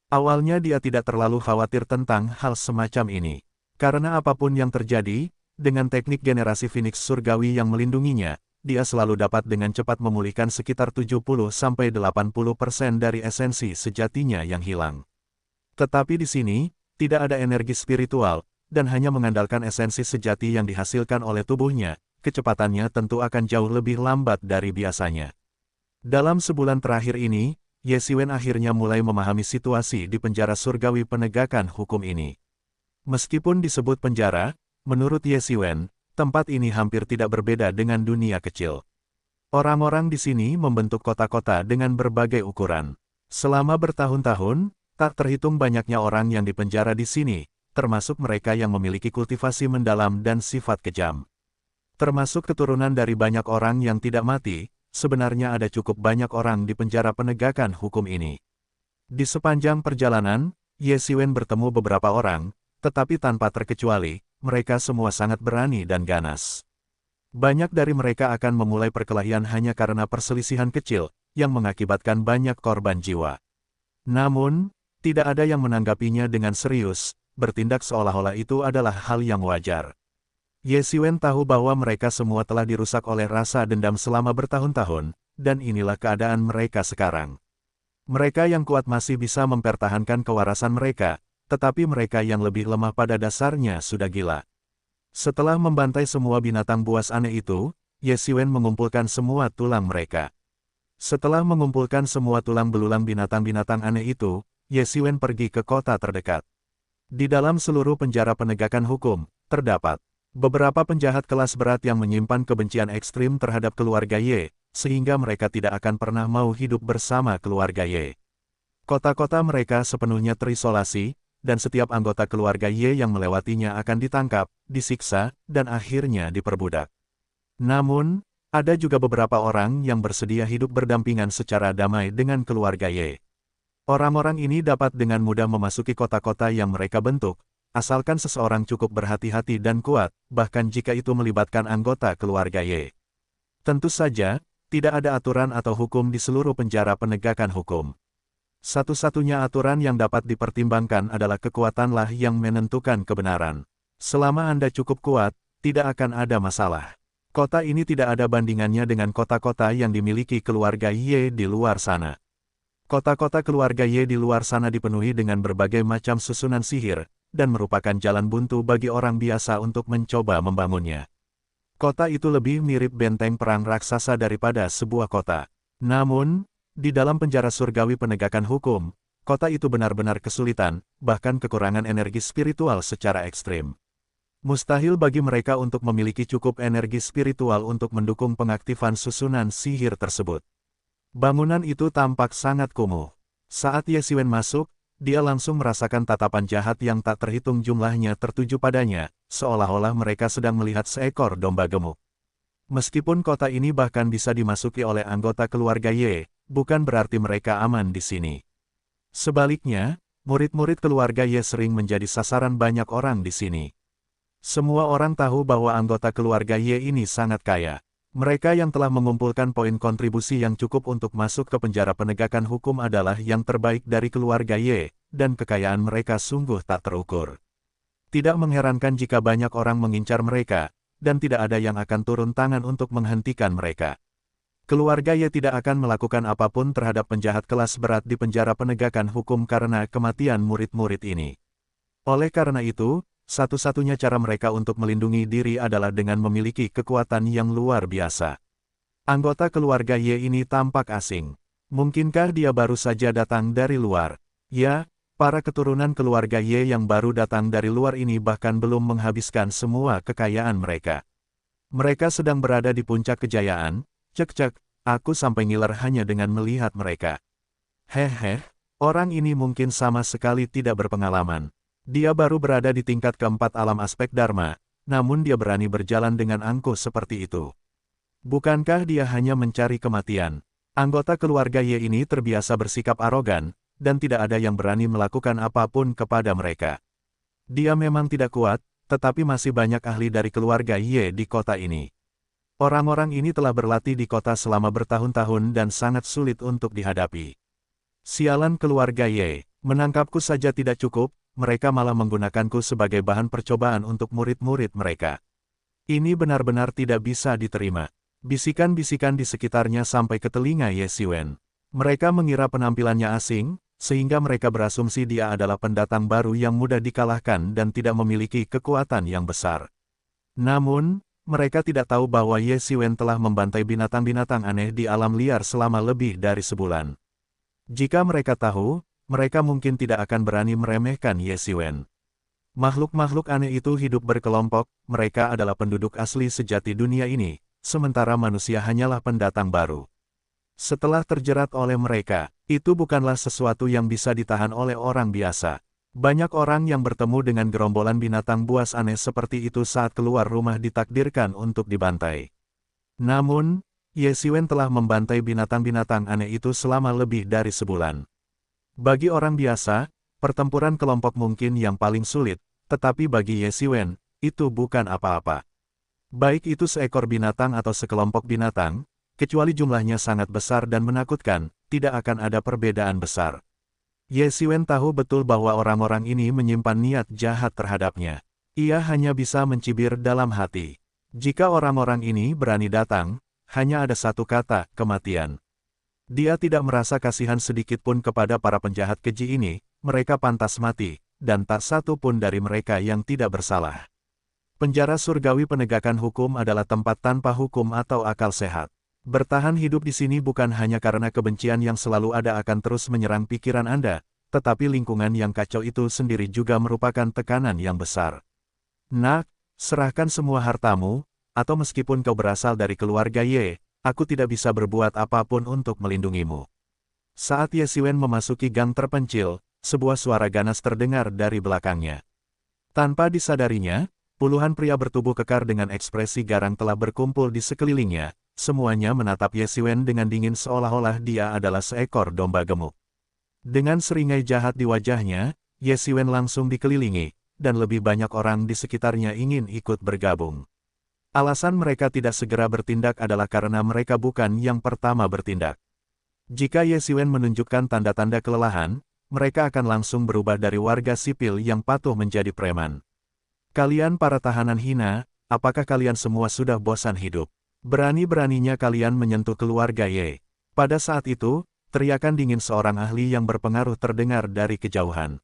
Awalnya dia tidak terlalu khawatir tentang hal semacam ini. Karena apapun yang terjadi, dengan teknik generasi Phoenix Surgawi yang melindunginya, dia selalu dapat dengan cepat memulihkan sekitar 70–80% dari esensi sejatinya yang hilang. Tetapi di sini, tidak ada energi spiritual, dan hanya mengandalkan esensi sejati yang dihasilkan oleh tubuhnya, kecepatannya tentu akan jauh lebih lambat dari biasanya. Dalam sebulan terakhir ini, Ye Xiwen akhirnya mulai memahami situasi di penjara surgawi penegakan hukum ini. Meskipun disebut penjara, menurut Ye Xiwen, tempat ini hampir tidak berbeda dengan dunia kecil. Orang-orang di sini membentuk kota-kota dengan berbagai ukuran. Selama bertahun-tahun, tak terhitung banyaknya orang yang dipenjara di sini, termasuk mereka yang memiliki kultivasi mendalam dan sifat kejam. Termasuk keturunan dari banyak orang yang tidak mati, sebenarnya ada cukup banyak orang di penjara penegakan hukum ini. Di sepanjang perjalanan, Ye Xiwen bertemu beberapa orang, tetapi tanpa terkecuali, mereka semua sangat berani dan ganas. Banyak dari mereka akan memulai perkelahian hanya karena perselisihan kecil, yang mengakibatkan banyak korban jiwa. Namun, tidak ada yang menanggapinya dengan serius, bertindak seolah-olah itu adalah hal yang wajar. Ye Xiwen tahu bahwa mereka semua telah dirusak oleh rasa dendam selama bertahun-tahun, dan inilah keadaan mereka sekarang. Mereka yang kuat masih bisa mempertahankan kewarasan mereka, tetapi mereka yang lebih lemah pada dasarnya sudah gila. Setelah membantai semua binatang buas aneh itu, Ye Xiwen mengumpulkan semua tulang mereka. Setelah mengumpulkan semua tulang belulang binatang-binatang aneh itu, Ye Xiwen pergi ke kota terdekat. Di dalam seluruh penjara penegakan hukum, terdapat beberapa penjahat kelas berat yang menyimpan kebencian ekstrim terhadap keluarga Ye, sehingga mereka tidak akan pernah mau hidup bersama keluarga Ye. Kota-kota mereka sepenuhnya terisolasi, dan setiap anggota keluarga Ye yang melewatinya akan ditangkap, disiksa, dan akhirnya diperbudak. Namun, ada juga beberapa orang yang bersedia hidup berdampingan secara damai dengan keluarga Ye. Orang-orang ini dapat dengan mudah memasuki kota-kota yang mereka bentuk, asalkan seseorang cukup berhati-hati dan kuat, bahkan jika itu melibatkan anggota keluarga Ye. Tentu saja, tidak ada aturan atau hukum di seluruh penjara penegakan hukum. Satu-satunya aturan yang dapat dipertimbangkan adalah kekuatanlah yang menentukan kebenaran. Selama Anda cukup kuat, tidak akan ada masalah. Kota ini tidak ada bandingannya dengan kota-kota yang dimiliki keluarga Ye di luar sana. Kota-kota keluarga Ye di luar sana dipenuhi dengan berbagai macam susunan sihir, dan merupakan jalan buntu bagi orang biasa untuk mencoba membangunnya. Kota itu lebih mirip benteng perang raksasa daripada sebuah kota. Namun, di dalam penjara surgawi penegakan hukum, kota itu benar-benar kesulitan, bahkan kekurangan energi spiritual secara ekstrim. Mustahil bagi mereka untuk memiliki cukup energi spiritual untuk mendukung pengaktifan susunan sihir tersebut. Bangunan itu tampak sangat kumuh. Saat Ye Xiwen masuk, dia langsung merasakan tatapan jahat yang tak terhitung jumlahnya tertuju padanya, seolah-olah mereka sedang melihat seekor domba gemuk. Meskipun kota ini bahkan bisa dimasuki oleh anggota keluarga Ye, bukan berarti mereka aman di sini. Sebaliknya, murid-murid keluarga Ye sering menjadi sasaran banyak orang di sini. Semua orang tahu bahwa anggota keluarga Ye ini sangat kaya. Mereka yang telah mengumpulkan poin kontribusi yang cukup untuk masuk ke penjara penegakan hukum adalah yang terbaik dari keluarga Ye, dan kekayaan mereka sungguh tak terukur. Tidak mengherankan jika banyak orang mengincar mereka, dan tidak ada yang akan turun tangan untuk menghentikan mereka. Keluarga Ye tidak akan melakukan apapun terhadap penjahat kelas berat di penjara penegakan hukum karena kematian murid-murid ini. Oleh karena itu, satu-satunya cara mereka untuk melindungi diri adalah dengan memiliki kekuatan yang luar biasa. Anggota keluarga Ye ini tampak asing. Mungkinkah dia baru saja datang dari luar? Ya, Para keturunan keluarga Ye yang baru datang dari luar ini bahkan belum menghabiskan semua kekayaan mereka. Mereka sedang berada di puncak kejayaan, cek-cek, aku sampai ngiler hanya dengan melihat mereka. Hehe, orang ini mungkin sama sekali tidak berpengalaman. Dia baru berada di tingkat keempat alam aspek Dharma, namun dia berani berjalan dengan angkuh seperti itu. Bukankah dia hanya mencari kematian? Anggota keluarga Ye ini terbiasa bersikap arogan, dan tidak ada yang berani melakukan apapun kepada mereka. Dia memang tidak kuat, tetapi masih banyak ahli dari keluarga Ye di kota ini. Orang-orang ini telah berlatih di kota selama bertahun-tahun dan sangat sulit untuk dihadapi. Sialan keluarga Ye, menangkapku saja tidak cukup, mereka malah menggunakanku sebagai bahan percobaan untuk murid-murid mereka. Ini benar-benar tidak bisa diterima. Bisikan-bisikan di sekitarnya sampai ke telinga Ye Xiwen. Mereka mengira penampilannya asing, sehingga mereka berasumsi dia adalah pendatang baru yang mudah dikalahkan dan tidak memiliki kekuatan yang besar. Namun, mereka tidak tahu bahwa Ye Xiwen telah membantai binatang-binatang aneh di alam liar selama lebih dari sebulan. Jika mereka tahu, mereka mungkin tidak akan berani meremehkan Ye Xiwen. Makhluk-makhluk aneh itu hidup berkelompok, mereka adalah penduduk asli sejati dunia ini, sementara manusia hanyalah pendatang baru. Setelah terjerat oleh mereka, itu bukanlah sesuatu yang bisa ditahan oleh orang biasa. Banyak orang yang bertemu dengan gerombolan binatang buas aneh seperti itu saat keluar rumah ditakdirkan untuk dibantai. Namun, Ye Xiwen telah membantai binatang-binatang aneh itu selama lebih dari sebulan. Bagi orang biasa, pertempuran kelompok mungkin yang paling sulit, tetapi bagi Ye Xiwen, itu bukan apa-apa. Baik itu seekor binatang atau sekelompok binatang, kecuali jumlahnya sangat besar dan menakutkan, tidak akan ada perbedaan besar. Ye Xiwen tahu betul bahwa orang-orang ini menyimpan niat jahat terhadapnya. Ia hanya bisa mencibir dalam hati. Jika orang-orang ini berani datang, hanya ada satu kata, kematian. Dia tidak merasa kasihan sedikit pun kepada para penjahat keji ini, mereka pantas mati, dan tak satu pun dari mereka yang tidak bersalah. Penjara surgawi penegakan hukum adalah tempat tanpa hukum atau akal sehat. Bertahan hidup di sini bukan hanya karena kebencian yang selalu ada akan terus menyerang pikiran Anda, tetapi lingkungan yang kacau itu sendiri juga merupakan tekanan yang besar. Nak, serahkan semua hartamu, atau meskipun kau berasal dari keluarga Ye, aku tidak bisa berbuat apapun untuk melindungimu. Saat Ye Xiwen memasuki gang terpencil, sebuah suara ganas terdengar dari belakangnya. Tanpa disadarinya, puluhan pria bertubuh kekar dengan ekspresi garang telah berkumpul di sekelilingnya. Semuanya menatap Ye Xiwen dengan dingin seolah-olah dia adalah seekor domba gemuk. Dengan seringai jahat di wajahnya, Ye Xiwen langsung dikelilingi, dan lebih banyak orang di sekitarnya ingin ikut bergabung. Alasan mereka tidak segera bertindak adalah karena mereka bukan yang pertama bertindak. Jika Ye Xiwen menunjukkan tanda-tanda kelelahan, mereka akan langsung berubah dari warga sipil yang patuh menjadi preman. Kalian para tahanan hina, apakah kalian semua sudah bosan hidup? Berani-beraninya kalian menyentuh keluarga Ye. Pada saat itu, teriakan dingin seorang ahli yang berpengaruh terdengar dari kejauhan.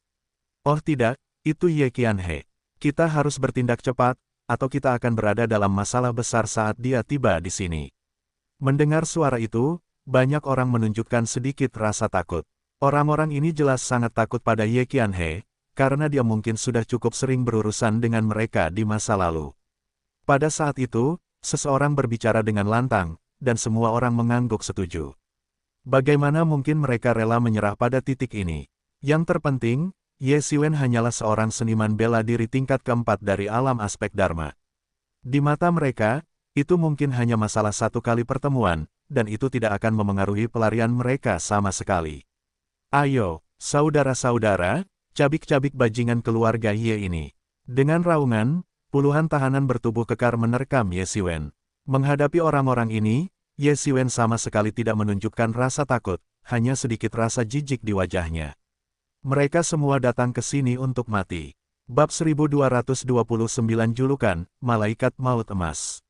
Oh tidak, itu Ye Qianhe. Kita harus bertindak cepat, atau kita akan berada dalam masalah besar saat dia tiba di sini. Mendengar suara itu, banyak orang menunjukkan sedikit rasa takut. Orang-orang ini jelas sangat takut pada Ye Qianhe, karena dia mungkin sudah cukup sering berurusan dengan mereka di masa lalu. Pada saat itu, seseorang berbicara dengan lantang, dan semua orang mengangguk setuju. Bagaimana mungkin mereka rela menyerah pada titik ini? Yang terpenting, Ye Xiwen hanyalah seorang seniman bela diri tingkat keempat dari alam aspek Dharma. Di mata mereka, itu mungkin hanya masalah satu kali pertemuan, dan itu tidak akan memengaruhi pelarian mereka sama sekali. Ayo, saudara-saudara, cabik-cabik bajingan keluarga Ye ini. Dengan raungan, puluhan tahanan bertubuh kekar menerkam Ye Xiwen. Menghadapi orang-orang ini, Ye Xiwen sama sekali tidak menunjukkan rasa takut, hanya sedikit rasa jijik di wajahnya. Mereka semua datang ke sini untuk mati. Bab 1229 Julukan, Malaikat Maut Emas.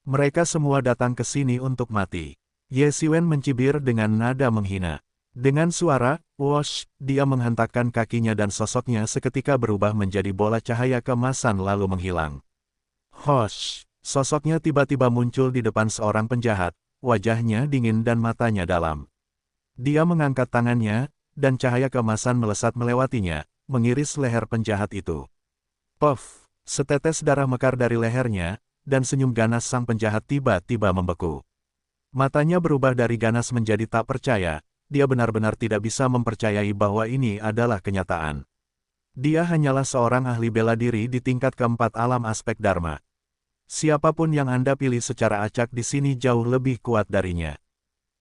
Mereka semua datang ke sini untuk mati. Ye Xiwen mencibir dengan nada menghina. Dengan suara, wosh, dia menghentakkan kakinya dan sosoknya seketika berubah menjadi bola cahaya keemasan lalu menghilang. Hosh, sosoknya tiba-tiba muncul di depan seorang penjahat, wajahnya dingin dan matanya dalam. Dia mengangkat tangannya, dan cahaya keemasan melesat melewatinya, mengiris leher penjahat itu. Puff! Setetes darah mekar dari lehernya, dan senyum ganas sang penjahat tiba-tiba membeku. Matanya berubah dari ganas menjadi tak percaya, dia benar-benar tidak bisa mempercayai bahwa ini adalah kenyataan. Dia hanyalah seorang ahli bela diri di tingkat keempat alam aspek Dharma. Siapapun yang Anda pilih secara acak di sini jauh lebih kuat darinya.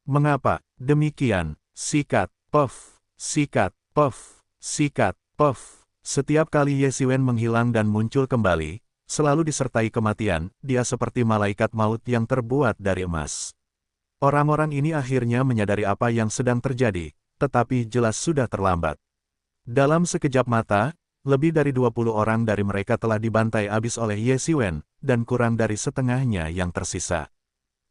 Mengapa demikian? Sikat, puff, sikat, puff, sikat, puff. Setiap kali Ye Xiwen menghilang dan muncul kembali, selalu disertai kematian, dia seperti malaikat maut yang terbuat dari emas. Orang-orang ini akhirnya menyadari apa yang sedang terjadi, tetapi jelas sudah terlambat. Dalam sekejap mata, lebih dari 20 orang dari mereka telah dibantai habis oleh Ye Xiwen, dan kurang dari setengahnya yang tersisa.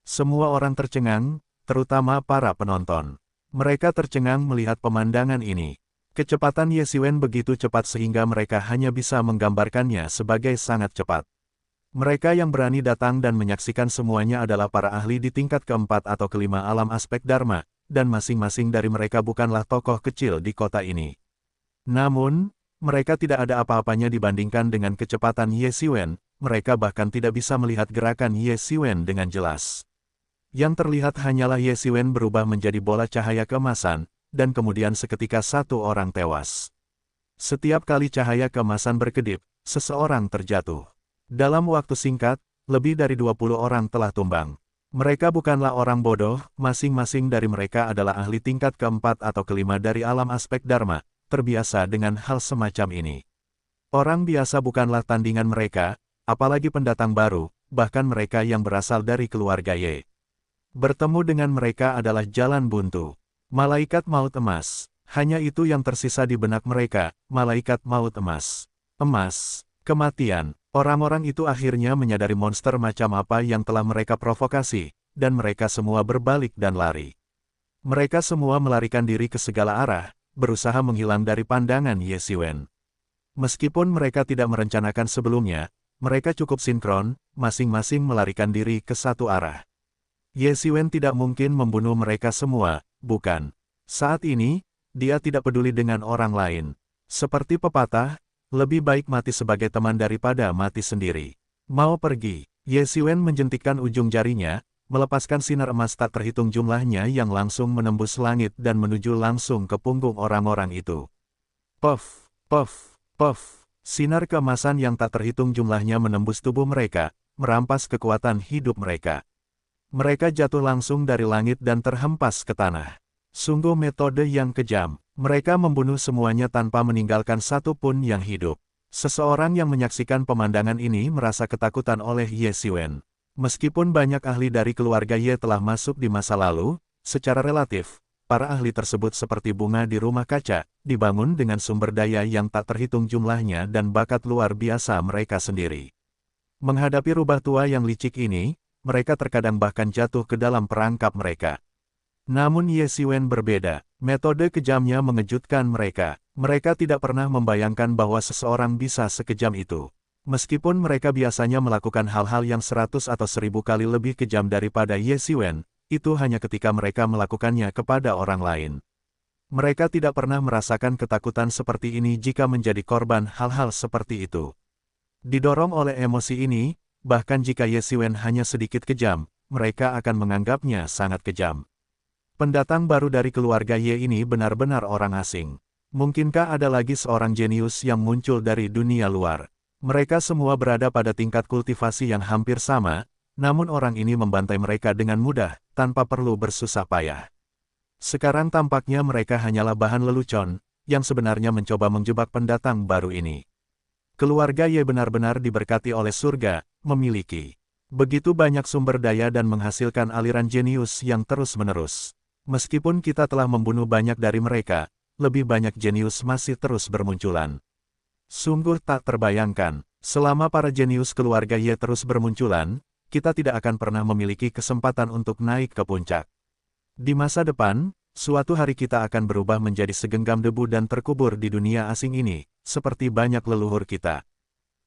Semua orang tercengang, terutama para penonton. Mereka tercengang melihat pemandangan ini. Kecepatan Ye Xiwen begitu cepat sehingga mereka hanya bisa menggambarkannya sebagai sangat cepat. Mereka yang berani datang dan menyaksikan semuanya adalah para ahli di tingkat keempat atau kelima alam aspek Dharma, dan masing-masing dari mereka bukanlah tokoh kecil di kota ini. Namun, mereka tidak ada apa-apanya dibandingkan dengan kecepatan Ye Xiwen, mereka bahkan tidak bisa melihat gerakan Ye Xiwen dengan jelas. Yang terlihat hanyalah Ye Xiwen berubah menjadi bola cahaya keemasan, dan kemudian seketika satu orang tewas. Setiap kali cahaya keemasan berkedip, seseorang terjatuh. Dalam waktu singkat, lebih dari 20 orang telah tumbang. Mereka bukanlah orang bodoh, masing-masing dari mereka adalah ahli tingkat keempat atau kelima dari alam aspek Dharma, terbiasa dengan hal semacam ini. Orang biasa bukanlah tandingan mereka, apalagi pendatang baru, bahkan mereka yang berasal dari keluarga Ye. Bertemu dengan mereka adalah jalan buntu. Malaikat maut emas. Hanya itu yang tersisa di benak mereka, malaikat maut emas. Emas, kematian. Orang-orang itu akhirnya menyadari monster macam apa yang telah mereka provokasi, dan mereka semua berbalik dan lari. Mereka semua melarikan diri ke segala arah, berusaha menghilang dari pandangan Ye Xiwen. Meskipun mereka tidak merencanakan sebelumnya, mereka cukup sinkron, masing-masing melarikan diri ke satu arah. Ye Xiwen tidak mungkin membunuh mereka semua, bukan. Saat ini, dia tidak peduli dengan orang lain. Seperti pepatah, lebih baik mati sebagai teman daripada mati sendiri. Mau pergi, Ye Xiwen menjentikkan ujung jarinya, melepaskan sinar emas tak terhitung jumlahnya yang langsung menembus langit dan menuju langsung ke punggung orang-orang itu. Puff, puff, puff. Sinar keemasan yang tak terhitung jumlahnya menembus tubuh mereka, merampas kekuatan hidup mereka. Mereka jatuh langsung dari langit dan terhempas ke tanah. Sungguh metode yang kejam. Mereka membunuh semuanya tanpa meninggalkan satu pun yang hidup. Seseorang yang menyaksikan pemandangan ini merasa ketakutan oleh Ye Xiwen. Meskipun banyak ahli dari keluarga Ye telah masuk di masa lalu, secara relatif, para ahli tersebut seperti bunga di rumah kaca, dibangun dengan sumber daya yang tak terhitung jumlahnya dan bakat luar biasa mereka sendiri. Menghadapi rubah tua yang licik ini, mereka terkadang bahkan jatuh ke dalam perangkap mereka. Namun Ye Xiwen berbeda, metode kejamnya mengejutkan mereka. Mereka tidak pernah membayangkan bahwa seseorang bisa sekejam itu. Meskipun mereka biasanya melakukan hal-hal yang 100 atau 1000 kali lebih kejam daripada Ye Xiwen, itu hanya ketika mereka melakukannya kepada orang lain. Mereka tidak pernah merasakan ketakutan seperti ini jika menjadi korban hal-hal seperti itu. Didorong oleh emosi ini, bahkan jika Ye Xiwen hanya sedikit kejam, mereka akan menganggapnya sangat kejam. Pendatang baru dari keluarga Ye ini benar-benar orang asing. Mungkinkah ada lagi seorang jenius yang muncul dari dunia luar? Mereka semua berada pada tingkat kultivasi yang hampir sama, namun orang ini membantai mereka dengan mudah, tanpa perlu bersusah payah. Sekarang tampaknya mereka hanyalah bahan lelucon, yang sebenarnya mencoba menjebak pendatang baru ini. Keluarga Ye benar-benar diberkati oleh surga, memiliki begitu banyak sumber daya dan menghasilkan aliran jenius yang terus-menerus. Meskipun kita telah membunuh banyak dari mereka, lebih banyak jenius masih terus bermunculan. Sungguh tak terbayangkan, selama para jenius keluarga Ye terus bermunculan, kita tidak akan pernah memiliki kesempatan untuk naik ke puncak. Di masa depan, suatu hari kita akan berubah menjadi segenggam debu dan terkubur di dunia asing ini, seperti banyak leluhur kita.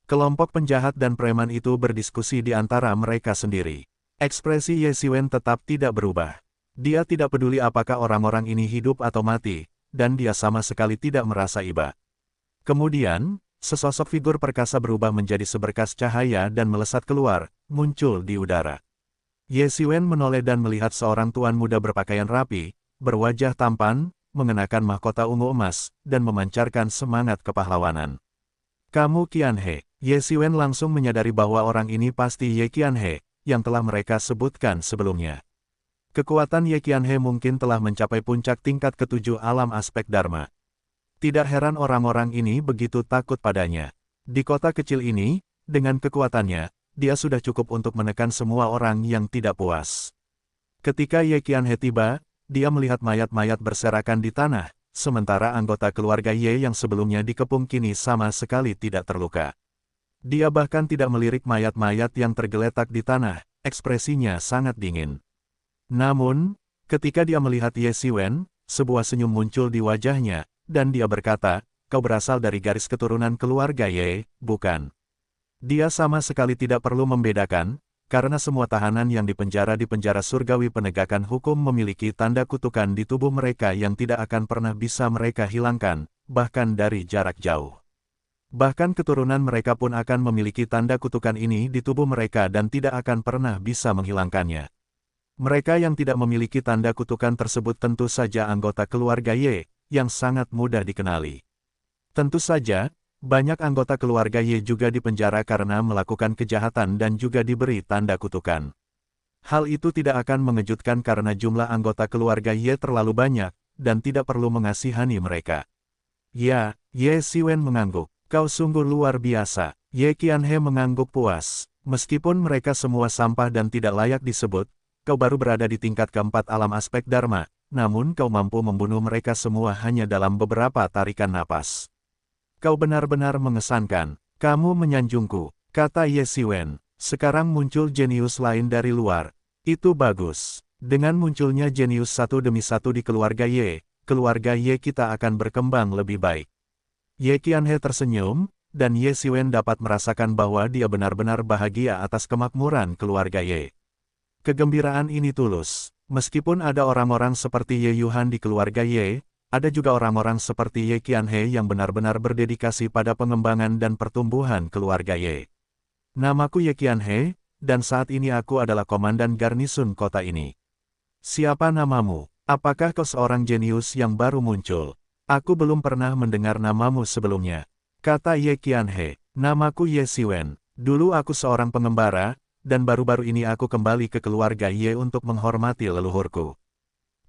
Kelompok penjahat dan preman itu berdiskusi di antara mereka sendiri. Ekspresi Ye Xiwen tetap tidak berubah. Dia tidak peduli apakah orang-orang ini hidup atau mati, dan dia sama sekali tidak merasa iba. Kemudian, sesosok figur perkasa berubah menjadi seberkas cahaya dan melesat keluar, muncul di udara. Ye Xiwen menoleh dan melihat seorang tuan muda berpakaian rapi, berwajah tampan, mengenakan mahkota ungu emas, dan memancarkan semangat kepahlawanan. Kamu Qianhe. Ye Xiwen langsung menyadari bahwa orang ini pasti Ye Qianhe, yang telah mereka sebutkan sebelumnya. Kekuatan Ye Qianhe mungkin telah mencapai puncak tingkat ketujuh alam aspek Dharma. Tidak heran orang-orang ini begitu takut padanya. Di kota kecil ini, dengan kekuatannya, dia sudah cukup untuk menekan semua orang yang tidak puas. Ketika Ye Qianhe tiba, dia melihat mayat-mayat berserakan di tanah, sementara anggota keluarga Ye yang sebelumnya dikepung kini sama sekali tidak terluka. Dia bahkan tidak melirik mayat-mayat yang tergeletak di tanah, ekspresinya sangat dingin. Namun, ketika dia melihat Ye Xiwen, sebuah senyum muncul di wajahnya, dan dia berkata, "Kau berasal dari garis keturunan keluarga Ye, bukan?" Dia sama sekali tidak perlu membedakan, karena semua tahanan yang dipenjara di penjara surgawi penegakan hukum memiliki tanda kutukan di tubuh mereka yang tidak akan pernah bisa mereka hilangkan, bahkan dari jarak jauh. Bahkan keturunan mereka pun akan memiliki tanda kutukan ini di tubuh mereka dan tidak akan pernah bisa menghilangkannya. Mereka yang tidak memiliki tanda kutukan tersebut tentu saja anggota keluarga Ye, yang sangat mudah dikenali. Tentu saja, banyak anggota keluarga Ye juga dipenjara karena melakukan kejahatan dan juga diberi tanda kutukan. Hal itu tidak akan mengejutkan karena jumlah anggota keluarga Ye terlalu banyak, dan tidak perlu mengasihani mereka. Ya, Ye Xiwen mengangguk. Kau sungguh luar biasa. Ye Qianhe mengangguk puas. Meskipun mereka semua sampah dan tidak layak disebut, kau baru berada di tingkat keempat alam aspek Dharma, namun kau mampu membunuh mereka semua hanya dalam beberapa tarikan napas. Kau benar-benar mengesankan. Kamu menyanjungku, kata Ye Xiwen. Sekarang muncul jenius lain dari luar. Itu bagus. Dengan munculnya jenius satu demi satu di keluarga Ye kita akan berkembang lebih baik. Ye Qianhe tersenyum, dan Ye Xiwen dapat merasakan bahwa dia benar-benar bahagia atas kemakmuran keluarga Ye. Kegembiraan ini tulus. Meskipun ada orang-orang seperti Ye Yuhan di keluarga Ye, ada juga orang-orang seperti Ye Qianhe yang benar-benar berdedikasi pada pengembangan dan pertumbuhan keluarga Ye. Namaku Ye Qianhe, dan saat ini aku adalah komandan garnisun kota ini. Siapa namamu? Apakah kau seorang jenius yang baru muncul? Aku belum pernah mendengar namamu sebelumnya. Kata Ye Qianhe, namaku Ye Xiwen. Dulu aku seorang pengembara, dan baru-baru ini aku kembali ke keluarga Ye untuk menghormati leluhurku.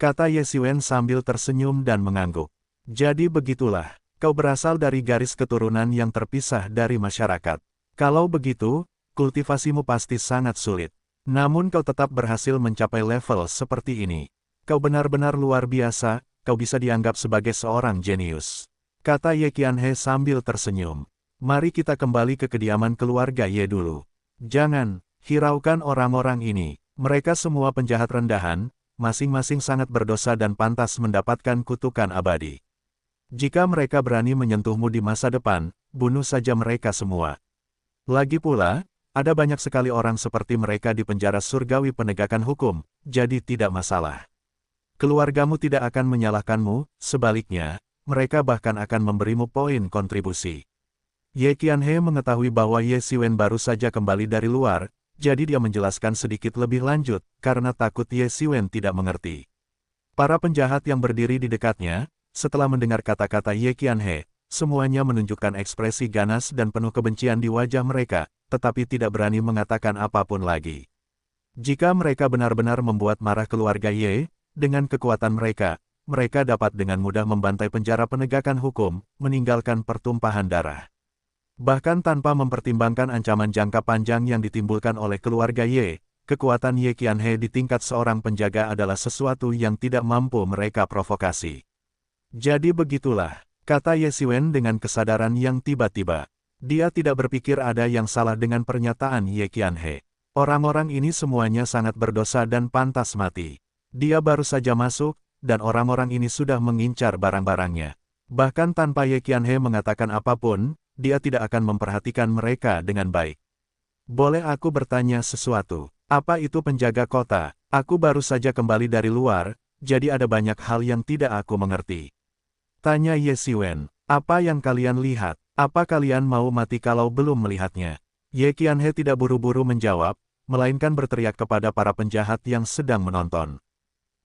Kata Ye Xiwen sambil tersenyum dan mengangguk. Jadi begitulah, kau berasal dari garis keturunan yang terpisah dari masyarakat. Kalau begitu, kultivasimu pasti sangat sulit. Namun kau tetap berhasil mencapai level seperti ini. Kau benar-benar luar biasa, kau bisa dianggap sebagai seorang jenius. Kata Ye Qianhe sambil tersenyum. Mari kita kembali ke kediaman keluarga Ye dulu. Jangan hiraukan orang-orang ini. Mereka semua penjahat rendahan, masing-masing sangat berdosa dan pantas mendapatkan kutukan abadi. Jika mereka berani menyentuhmu di masa depan, bunuh saja mereka semua. Lagi pula, ada banyak sekali orang seperti mereka di penjara surgawi penegakan hukum, jadi tidak masalah. Keluargamu tidak akan menyalahkanmu, sebaliknya, mereka bahkan akan memberimu poin kontribusi. Ye Qianhe mengetahui bahwa Ye Xiwen baru saja kembali dari luar, jadi dia menjelaskan sedikit lebih lanjut, karena takut Ye Xiwen tidak mengerti. Para penjahat yang berdiri di dekatnya, setelah mendengar kata-kata Ye Qianhe, semuanya menunjukkan ekspresi ganas dan penuh kebencian di wajah mereka, tetapi tidak berani mengatakan apapun lagi. Jika mereka benar-benar membuat marah keluarga Ye, dengan kekuatan mereka dapat dengan mudah membantai penjara penegakan hukum, meninggalkan pertumpahan darah. Bahkan tanpa mempertimbangkan ancaman jangka panjang yang ditimbulkan oleh keluarga Ye, kekuatan Ye Qianhe di tingkat seorang penjaga adalah sesuatu yang tidak mampu mereka provokasi. Jadi begitulah, kata Ye Xiwen dengan kesadaran yang tiba-tiba. Dia tidak berpikir ada yang salah dengan pernyataan Ye Qianhe. Orang-orang ini semuanya sangat berdosa dan pantas mati. Dia baru saja masuk, dan orang-orang ini sudah mengincar barang-barangnya. Bahkan tanpa Ye Qianhe mengatakan apapun, dia tidak akan memperhatikan mereka dengan baik. Boleh aku bertanya sesuatu? Apa itu penjaga kota? Aku baru saja kembali dari luar, jadi ada banyak hal yang tidak aku mengerti. Tanya Ye Xiwen. Apa yang kalian lihat? Apa kalian mau mati kalau belum melihatnya? Ye Qianhe tidak buru-buru menjawab, melainkan berteriak kepada para penjahat yang sedang menonton.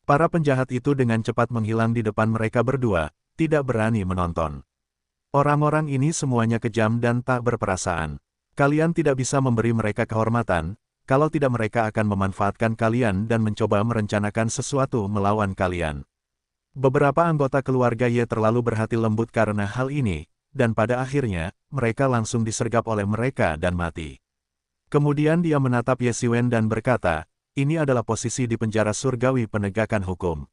Para penjahat itu dengan cepat menghilang di depan mereka berdua, tidak berani menonton. Orang-orang ini semuanya kejam dan tak berperasaan. Kalian tidak bisa memberi mereka kehormatan, kalau tidak mereka akan memanfaatkan kalian dan mencoba merencanakan sesuatu melawan kalian. Beberapa anggota keluarga Ye terlalu berhati lembut karena hal ini, dan pada akhirnya, mereka langsung disergap oleh mereka dan mati. Kemudian dia menatap Ye Xiwen dan berkata, ini adalah posisi di penjara surgawi penegakan hukum.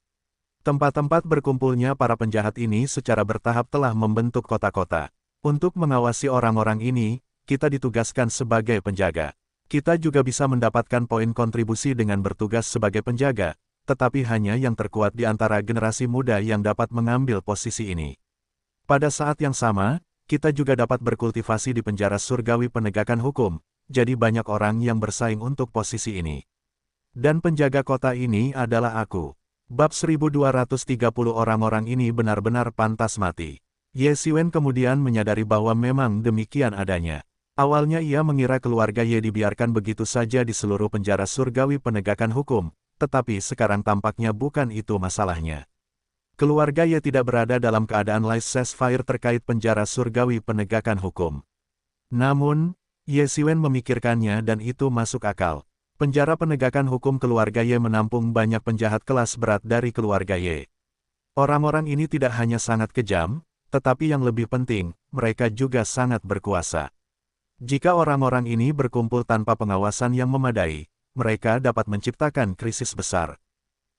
Tempat-tempat berkumpulnya para penjahat ini secara bertahap telah membentuk kota-kota. Untuk mengawasi orang-orang ini, kita ditugaskan sebagai penjaga. Kita juga bisa mendapatkan poin kontribusi dengan bertugas sebagai penjaga, tetapi hanya yang terkuat di antara generasi muda yang dapat mengambil posisi ini. Pada saat yang sama, kita juga dapat berkultivasi di penjara surgawi penegakan hukum, jadi banyak orang yang bersaing untuk posisi ini. Dan penjaga kota ini adalah aku. Bab 1230 orang-orang ini benar-benar pantas mati. Ye Xiwen kemudian menyadari bahwa memang demikian adanya. Awalnya ia mengira keluarga Ye dibiarkan begitu saja di seluruh penjara surgawi penegakan hukum, tetapi sekarang tampaknya bukan itu masalahnya. Keluarga Ye tidak berada dalam keadaan laissez-faire terkait penjara surgawi penegakan hukum. Namun, Ye Xiwen memikirkannya dan itu masuk akal. Penjara penegakan hukum keluarga Ye menampung banyak penjahat kelas berat dari keluarga Ye. Orang-orang ini tidak hanya sangat kejam, tetapi yang lebih penting, mereka juga sangat berkuasa. Jika orang-orang ini berkumpul tanpa pengawasan yang memadai, mereka dapat menciptakan krisis besar.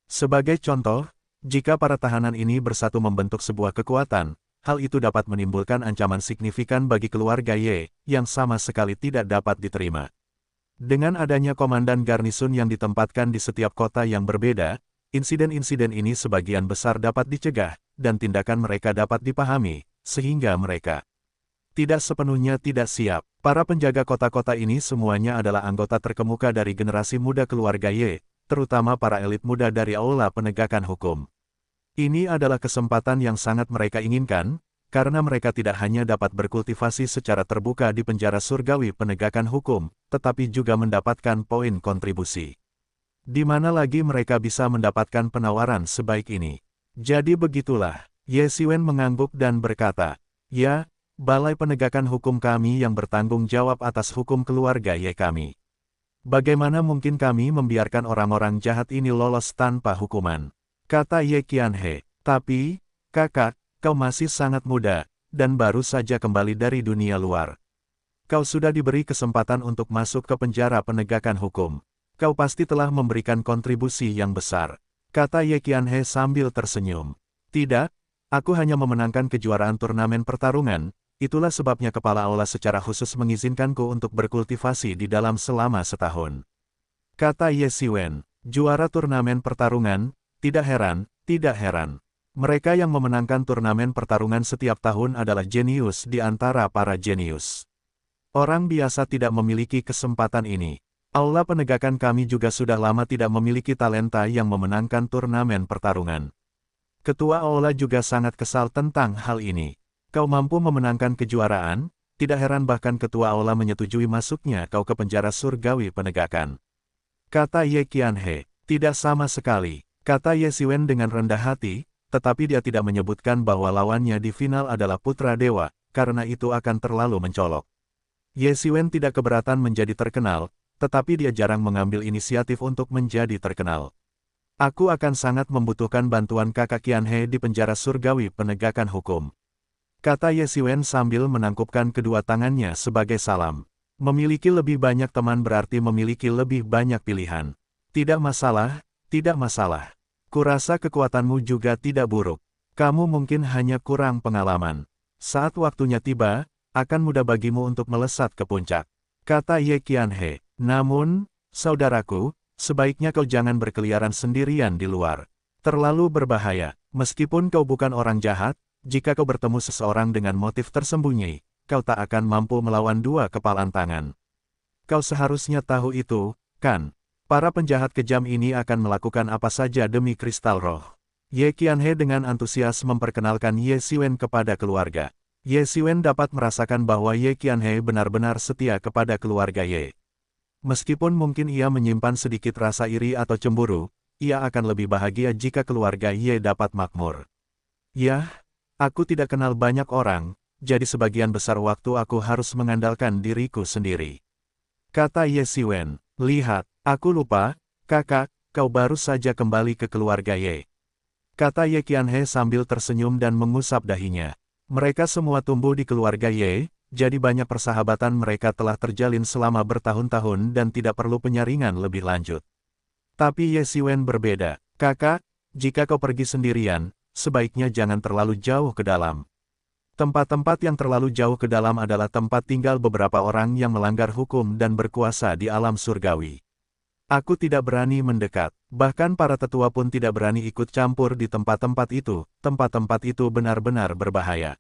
Sebagai contoh, jika para tahanan ini bersatu membentuk sebuah kekuatan, hal itu dapat menimbulkan ancaman signifikan bagi keluarga Ye, yang sama sekali tidak dapat diterima. Dengan adanya komandan garnisun yang ditempatkan di setiap kota yang berbeda, insiden-insiden ini sebagian besar dapat dicegah, dan tindakan mereka dapat dipahami, sehingga mereka tidak sepenuhnya tidak siap. Para penjaga kota-kota ini semuanya adalah anggota terkemuka dari generasi muda keluarga Ye, terutama para elit muda dari aula penegakan hukum. Ini adalah kesempatan yang sangat mereka inginkan, karena mereka tidak hanya dapat berkultivasi secara terbuka di penjara surgawi penegakan hukum, tetapi juga mendapatkan poin kontribusi. Di mana lagi mereka bisa mendapatkan penawaran sebaik ini? Jadi begitulah, Ye Xiwen mengangguk dan berkata, ya, Balai Penegakan Hukum kami yang bertanggung jawab atas hukum keluarga Ye kami. Bagaimana mungkin kami membiarkan orang-orang jahat ini lolos tanpa hukuman? Kata Ye Qianhe, tapi, kakak, kau masih sangat muda, dan baru saja kembali dari dunia luar. Kau sudah diberi kesempatan untuk masuk ke penjara penegakan hukum. Kau pasti telah memberikan kontribusi yang besar. Kata Ye Qianhe sambil tersenyum. Tidak, aku hanya memenangkan kejuaraan turnamen pertarungan, itulah sebabnya kepala aula secara khusus mengizinkanku untuk berkultivasi di dalam selama setahun. Kata Ye Xiwen, juara turnamen pertarungan, tidak heran, tidak heran. Mereka yang memenangkan turnamen pertarungan setiap tahun adalah jenius di antara para jenius. Orang biasa tidak memiliki kesempatan ini. Aula penegakan kami juga sudah lama tidak memiliki talenta yang memenangkan turnamen pertarungan. Ketua aula juga sangat kesal tentang hal ini. Kau mampu memenangkan kejuaraan, tidak heran bahkan ketua aula menyetujui masuknya kau ke penjara surgawi penegakan. Kata Ye Qianhe, tidak sama sekali. Kata Ye Xiwen dengan rendah hati, tetapi dia tidak menyebutkan bahwa lawannya di final adalah putra dewa, karena itu akan terlalu mencolok. Ye Xiwen tidak keberatan menjadi terkenal, tetapi dia jarang mengambil inisiatif untuk menjadi terkenal. Aku akan sangat membutuhkan bantuan kakak Qianhe di penjara surgawi penegakan hukum. Kata Ye Xiwen sambil menangkupkan kedua tangannya sebagai salam. Memiliki lebih banyak teman berarti memiliki lebih banyak pilihan. Tidak masalah, tidak masalah. Kurasa kekuatanmu juga tidak buruk. Kamu mungkin hanya kurang pengalaman. Saat waktunya tiba, akan mudah bagimu untuk melesat ke puncak. Kata Ye Qianhe. Namun, saudaraku, sebaiknya kau jangan berkeliaran sendirian di luar. Terlalu berbahaya. Meskipun kau bukan orang jahat, jika kau bertemu seseorang dengan motif tersembunyi, kau tak akan mampu melawan dua kepalan tangan. Kau seharusnya tahu itu, kan? Para penjahat kejam ini akan melakukan apa saja demi kristal roh. Ye Qianhe dengan antusias memperkenalkan Ye Xiwen kepada keluarga. Ye Xiwen dapat merasakan bahwa Ye Qianhe benar-benar setia kepada keluarga Ye. Meskipun mungkin ia menyimpan sedikit rasa iri atau cemburu, ia akan lebih bahagia jika keluarga Ye dapat makmur. Yah, aku tidak kenal banyak orang, jadi sebagian besar waktu aku harus mengandalkan diriku sendiri. Kata Ye Xiwen, lihat, aku lupa, kakak, kau baru saja kembali ke keluarga Ye. Kata Ye Qianhe sambil tersenyum dan mengusap dahinya. Mereka semua tumbuh di keluarga Ye, jadi banyak persahabatan mereka telah terjalin selama bertahun-tahun dan tidak perlu penyaringan lebih lanjut. Tapi Ye Xiwen berbeda. Kakak, jika kau pergi sendirian, sebaiknya jangan terlalu jauh ke dalam. Tempat-tempat yang terlalu jauh ke dalam adalah tempat tinggal beberapa orang yang melanggar hukum dan berkuasa di alam surgawi. Aku tidak berani mendekat, bahkan para tetua pun tidak berani ikut campur di tempat-tempat itu benar-benar berbahaya.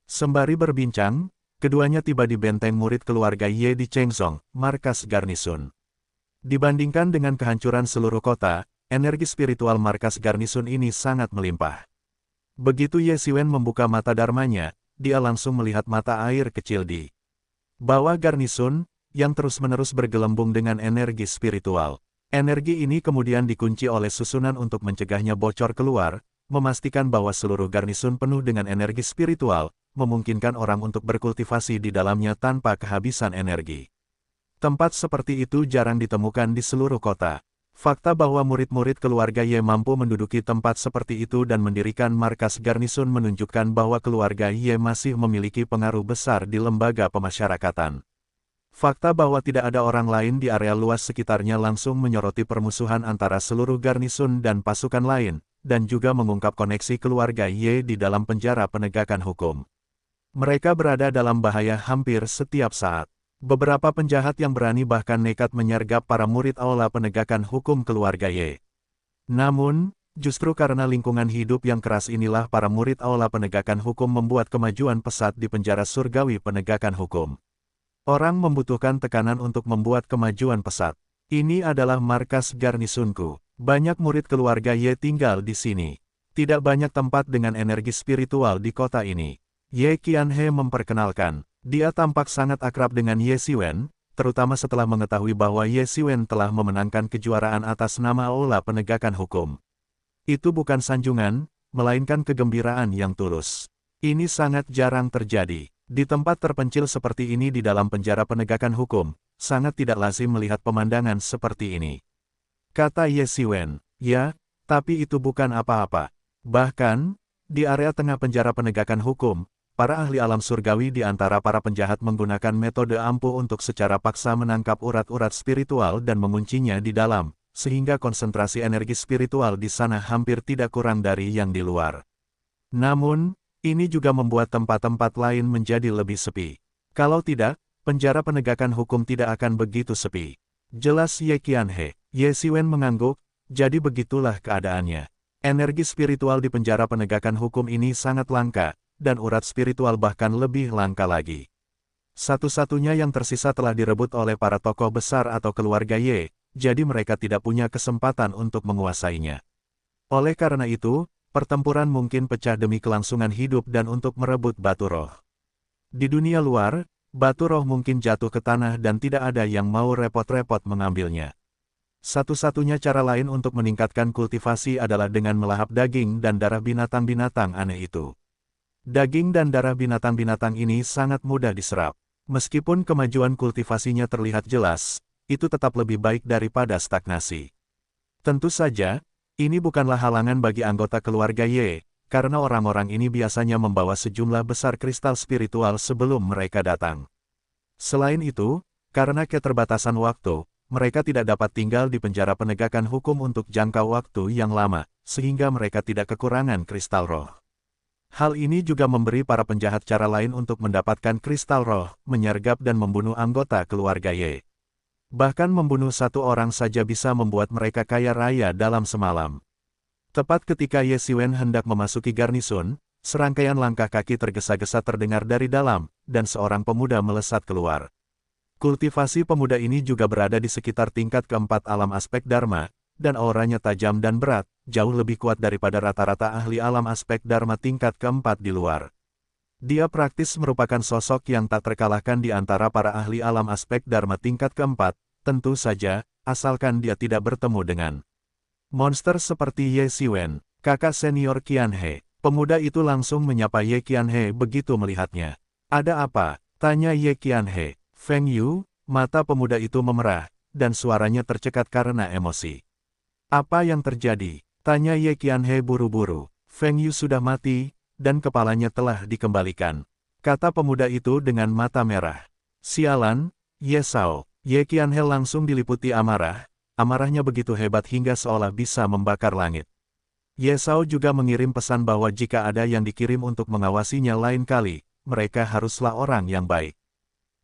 Sembari berbincang, keduanya tiba di benteng murid keluarga Ye di Chengzong, markas garnisun. Dibandingkan dengan kehancuran seluruh kota, energi spiritual markas garnisun ini sangat melimpah. Begitu Ye Xiwen membuka mata dharmanya, dia langsung melihat mata air kecil di bawah garnisun, yang terus-menerus bergelembung dengan energi spiritual. Energi ini kemudian dikunci oleh susunan untuk mencegahnya bocor keluar, memastikan bahwa seluruh garnisun penuh dengan energi spiritual, memungkinkan orang untuk berkultivasi di dalamnya tanpa kehabisan energi. Tempat seperti itu jarang ditemukan di seluruh kota. Fakta bahwa murid-murid keluarga Ye mampu menduduki tempat seperti itu dan mendirikan markas garnisun menunjukkan bahwa keluarga Ye masih memiliki pengaruh besar di lembaga pemasyarakatan. Fakta bahwa tidak ada orang lain di area luas sekitarnya langsung menyoroti permusuhan antara seluruh garnisun dan pasukan lain, dan juga mengungkap koneksi keluarga Ye di dalam penjara penegakan hukum. Mereka berada dalam bahaya hampir setiap saat. Beberapa penjahat yang berani bahkan nekat menyergap para murid aula penegakan hukum keluarga Ye. Namun, justru karena lingkungan hidup yang keras inilah para murid aula penegakan hukum membuat kemajuan pesat di penjara surgawi penegakan hukum. Orang membutuhkan tekanan untuk membuat kemajuan pesat. Ini adalah markas garnisunku. Banyak murid keluarga Ye tinggal di sini. Tidak banyak tempat dengan energi spiritual di kota ini. Ye Qianhe memperkenalkan. Dia tampak sangat akrab dengan Ye Xiwen, terutama setelah mengetahui bahwa Ye Xiwen telah memenangkan kejuaraan atas nama aula penegakan hukum. Itu bukan sanjungan, melainkan kegembiraan yang tulus. Ini sangat jarang terjadi. Di tempat terpencil seperti ini di dalam penjara penegakan hukum, sangat tidak lazim melihat pemandangan seperti ini. Kata Ye Xiwen, ya, tapi itu bukan apa-apa. Bahkan, di area tengah penjara penegakan hukum, para ahli alam surgawi di antara para penjahat menggunakan metode ampuh untuk secara paksa menangkap urat-urat spiritual dan menguncinya di dalam, sehingga konsentrasi energi spiritual di sana hampir tidak kurang dari yang di luar. Namun, ini juga membuat tempat-tempat lain menjadi lebih sepi. Kalau tidak, penjara penegakan hukum tidak akan begitu sepi. Jelas Ye Qianhe. Ye Xiwen mengangguk, jadi begitulah keadaannya. Energi spiritual di penjara penegakan hukum ini sangat langka, dan urat spiritual bahkan lebih langka lagi. Satu-satunya yang tersisa telah direbut oleh para tokoh besar atau keluarga Ye, jadi mereka tidak punya kesempatan untuk menguasainya. Oleh karena itu, pertempuran mungkin pecah demi kelangsungan hidup dan untuk merebut batu roh. Di dunia luar, batu roh mungkin jatuh ke tanah dan tidak ada yang mau repot-repot mengambilnya. Satu-satunya cara lain untuk meningkatkan kultivasi adalah dengan melahap daging dan darah binatang-binatang aneh itu. Daging dan darah binatang-binatang ini sangat mudah diserap. Meskipun kemajuan kultivasinya terlihat jelas, itu tetap lebih baik daripada stagnasi. Tentu saja, ini bukanlah halangan bagi anggota keluarga Ye, karena orang-orang ini biasanya membawa sejumlah besar kristal spiritual sebelum mereka datang. Selain itu, karena keterbatasan waktu, mereka tidak dapat tinggal di penjara penegakan hukum untuk jangka waktu yang lama, sehingga mereka tidak kekurangan kristal roh. Hal ini juga memberi para penjahat cara lain untuk mendapatkan kristal roh, menyergap dan membunuh anggota keluarga Ye. Bahkan membunuh satu orang saja bisa membuat mereka kaya raya dalam semalam. Tepat ketika Ye Xiwen hendak memasuki garnisun, serangkaian langkah kaki tergesa-gesa terdengar dari dalam, dan seorang pemuda melesat keluar. Kultivasi pemuda ini juga berada di sekitar tingkat keempat alam aspek Dharma, dan auranya tajam dan berat, jauh lebih kuat daripada rata-rata ahli alam aspek Dharma tingkat keempat di luar. Dia praktis merupakan sosok yang tak terkalahkan di antara para ahli alam aspek Dharma tingkat keempat, tentu saja, asalkan dia tidak bertemu dengan monster seperti Ye Xiwen, kakak senior Qianhe. Pemuda itu langsung menyapa Ye Qianhe begitu melihatnya. "Ada apa?" tanya Ye Qianhe. Feng Yu, mata pemuda itu memerah, dan suaranya tercekat karena emosi. "Apa yang terjadi?" tanya Ye Qianhe buru-buru. "Feng Yu sudah mati, dan kepalanya telah dikembalikan," kata pemuda itu dengan mata merah. "Sialan, Ye Sao." Ye Qianhe langsung diliputi amarah. Amarahnya begitu hebat hingga seolah bisa membakar langit. Ye Sao juga mengirim pesan bahwa jika ada yang dikirim untuk mengawasinya lain kali, mereka haruslah orang yang baik.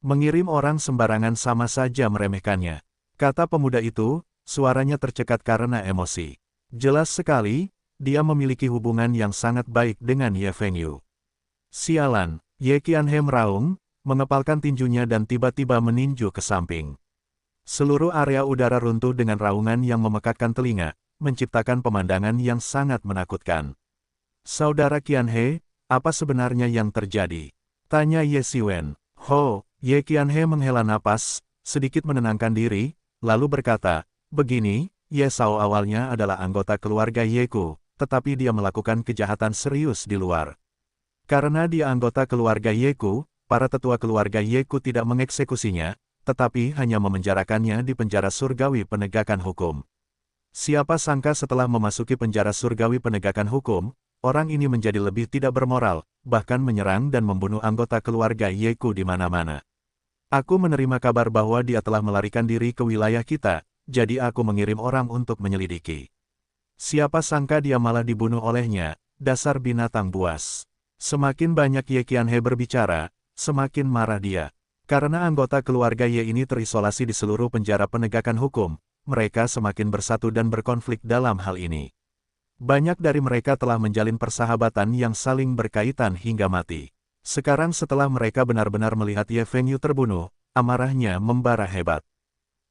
Mengirim orang sembarangan sama saja meremehkannya, kata pemuda itu, suaranya tercekat karena emosi. Jelas sekali, dia memiliki hubungan yang sangat baik dengan Ye Fengyu. "Sialan," Ye Qianhe meraung, mengepalkan tinjunya dan tiba-tiba meninju ke samping. Seluruh area udara runtuh dengan raungan yang memekakkan telinga, menciptakan pemandangan yang sangat menakutkan. "Saudara Qianhe, apa sebenarnya yang terjadi?" tanya Ye Xiwen. "Ho," Ye Qianhe menghela napas, sedikit menenangkan diri, lalu berkata, "Begini, Ye Sao awalnya adalah anggota keluarga Yeku, tetapi dia melakukan kejahatan serius di luar. Karena dia anggota keluarga Yeku, para tetua keluarga Yeku tidak mengeksekusinya, tetapi hanya memenjarakannya di penjara surgawi penegakan hukum. Siapa sangka setelah memasuki penjara surgawi penegakan hukum, orang ini menjadi lebih tidak bermoral, bahkan menyerang dan membunuh anggota keluarga Yeku di mana-mana. Aku menerima kabar bahwa dia telah melarikan diri ke wilayah kita, jadi aku mengirim orang untuk menyelidiki. Siapa sangka dia malah dibunuh olehnya, dasar binatang buas." Semakin banyak Ye Qianhe berbicara, semakin marah dia. Karena anggota keluarga Ye ini terisolasi di seluruh penjara penegakan hukum, mereka semakin bersatu dan berkonflik dalam hal ini. Banyak dari mereka telah menjalin persahabatan yang saling berkaitan hingga mati. Sekarang setelah mereka benar-benar melihat Ye Fengyu terbunuh, amarahnya membara hebat.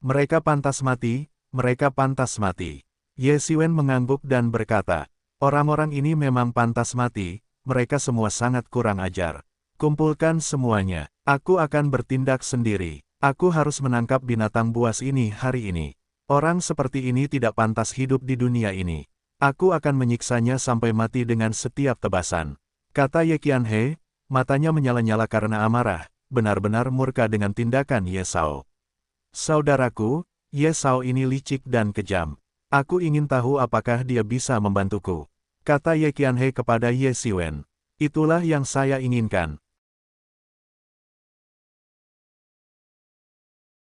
"Mereka pantas mati, mereka pantas mati." Ye Xiwen mengangguk dan berkata, "Orang-orang ini memang pantas mati, mereka semua sangat kurang ajar. Kumpulkan semuanya, aku akan bertindak sendiri. Aku harus menangkap binatang buas ini hari ini. Orang seperti ini tidak pantas hidup di dunia ini. Aku akan menyiksanya sampai mati dengan setiap tebasan," kata Ye Qianhe, matanya menyala-nyala karena amarah, benar-benar murka dengan tindakan Ye Sao. "Saudaraku, Ye Sao ini licik dan kejam. Aku ingin tahu apakah dia bisa membantuku," kata Ye Qianhe kepada Ye Xiwen. "Itulah yang saya inginkan,"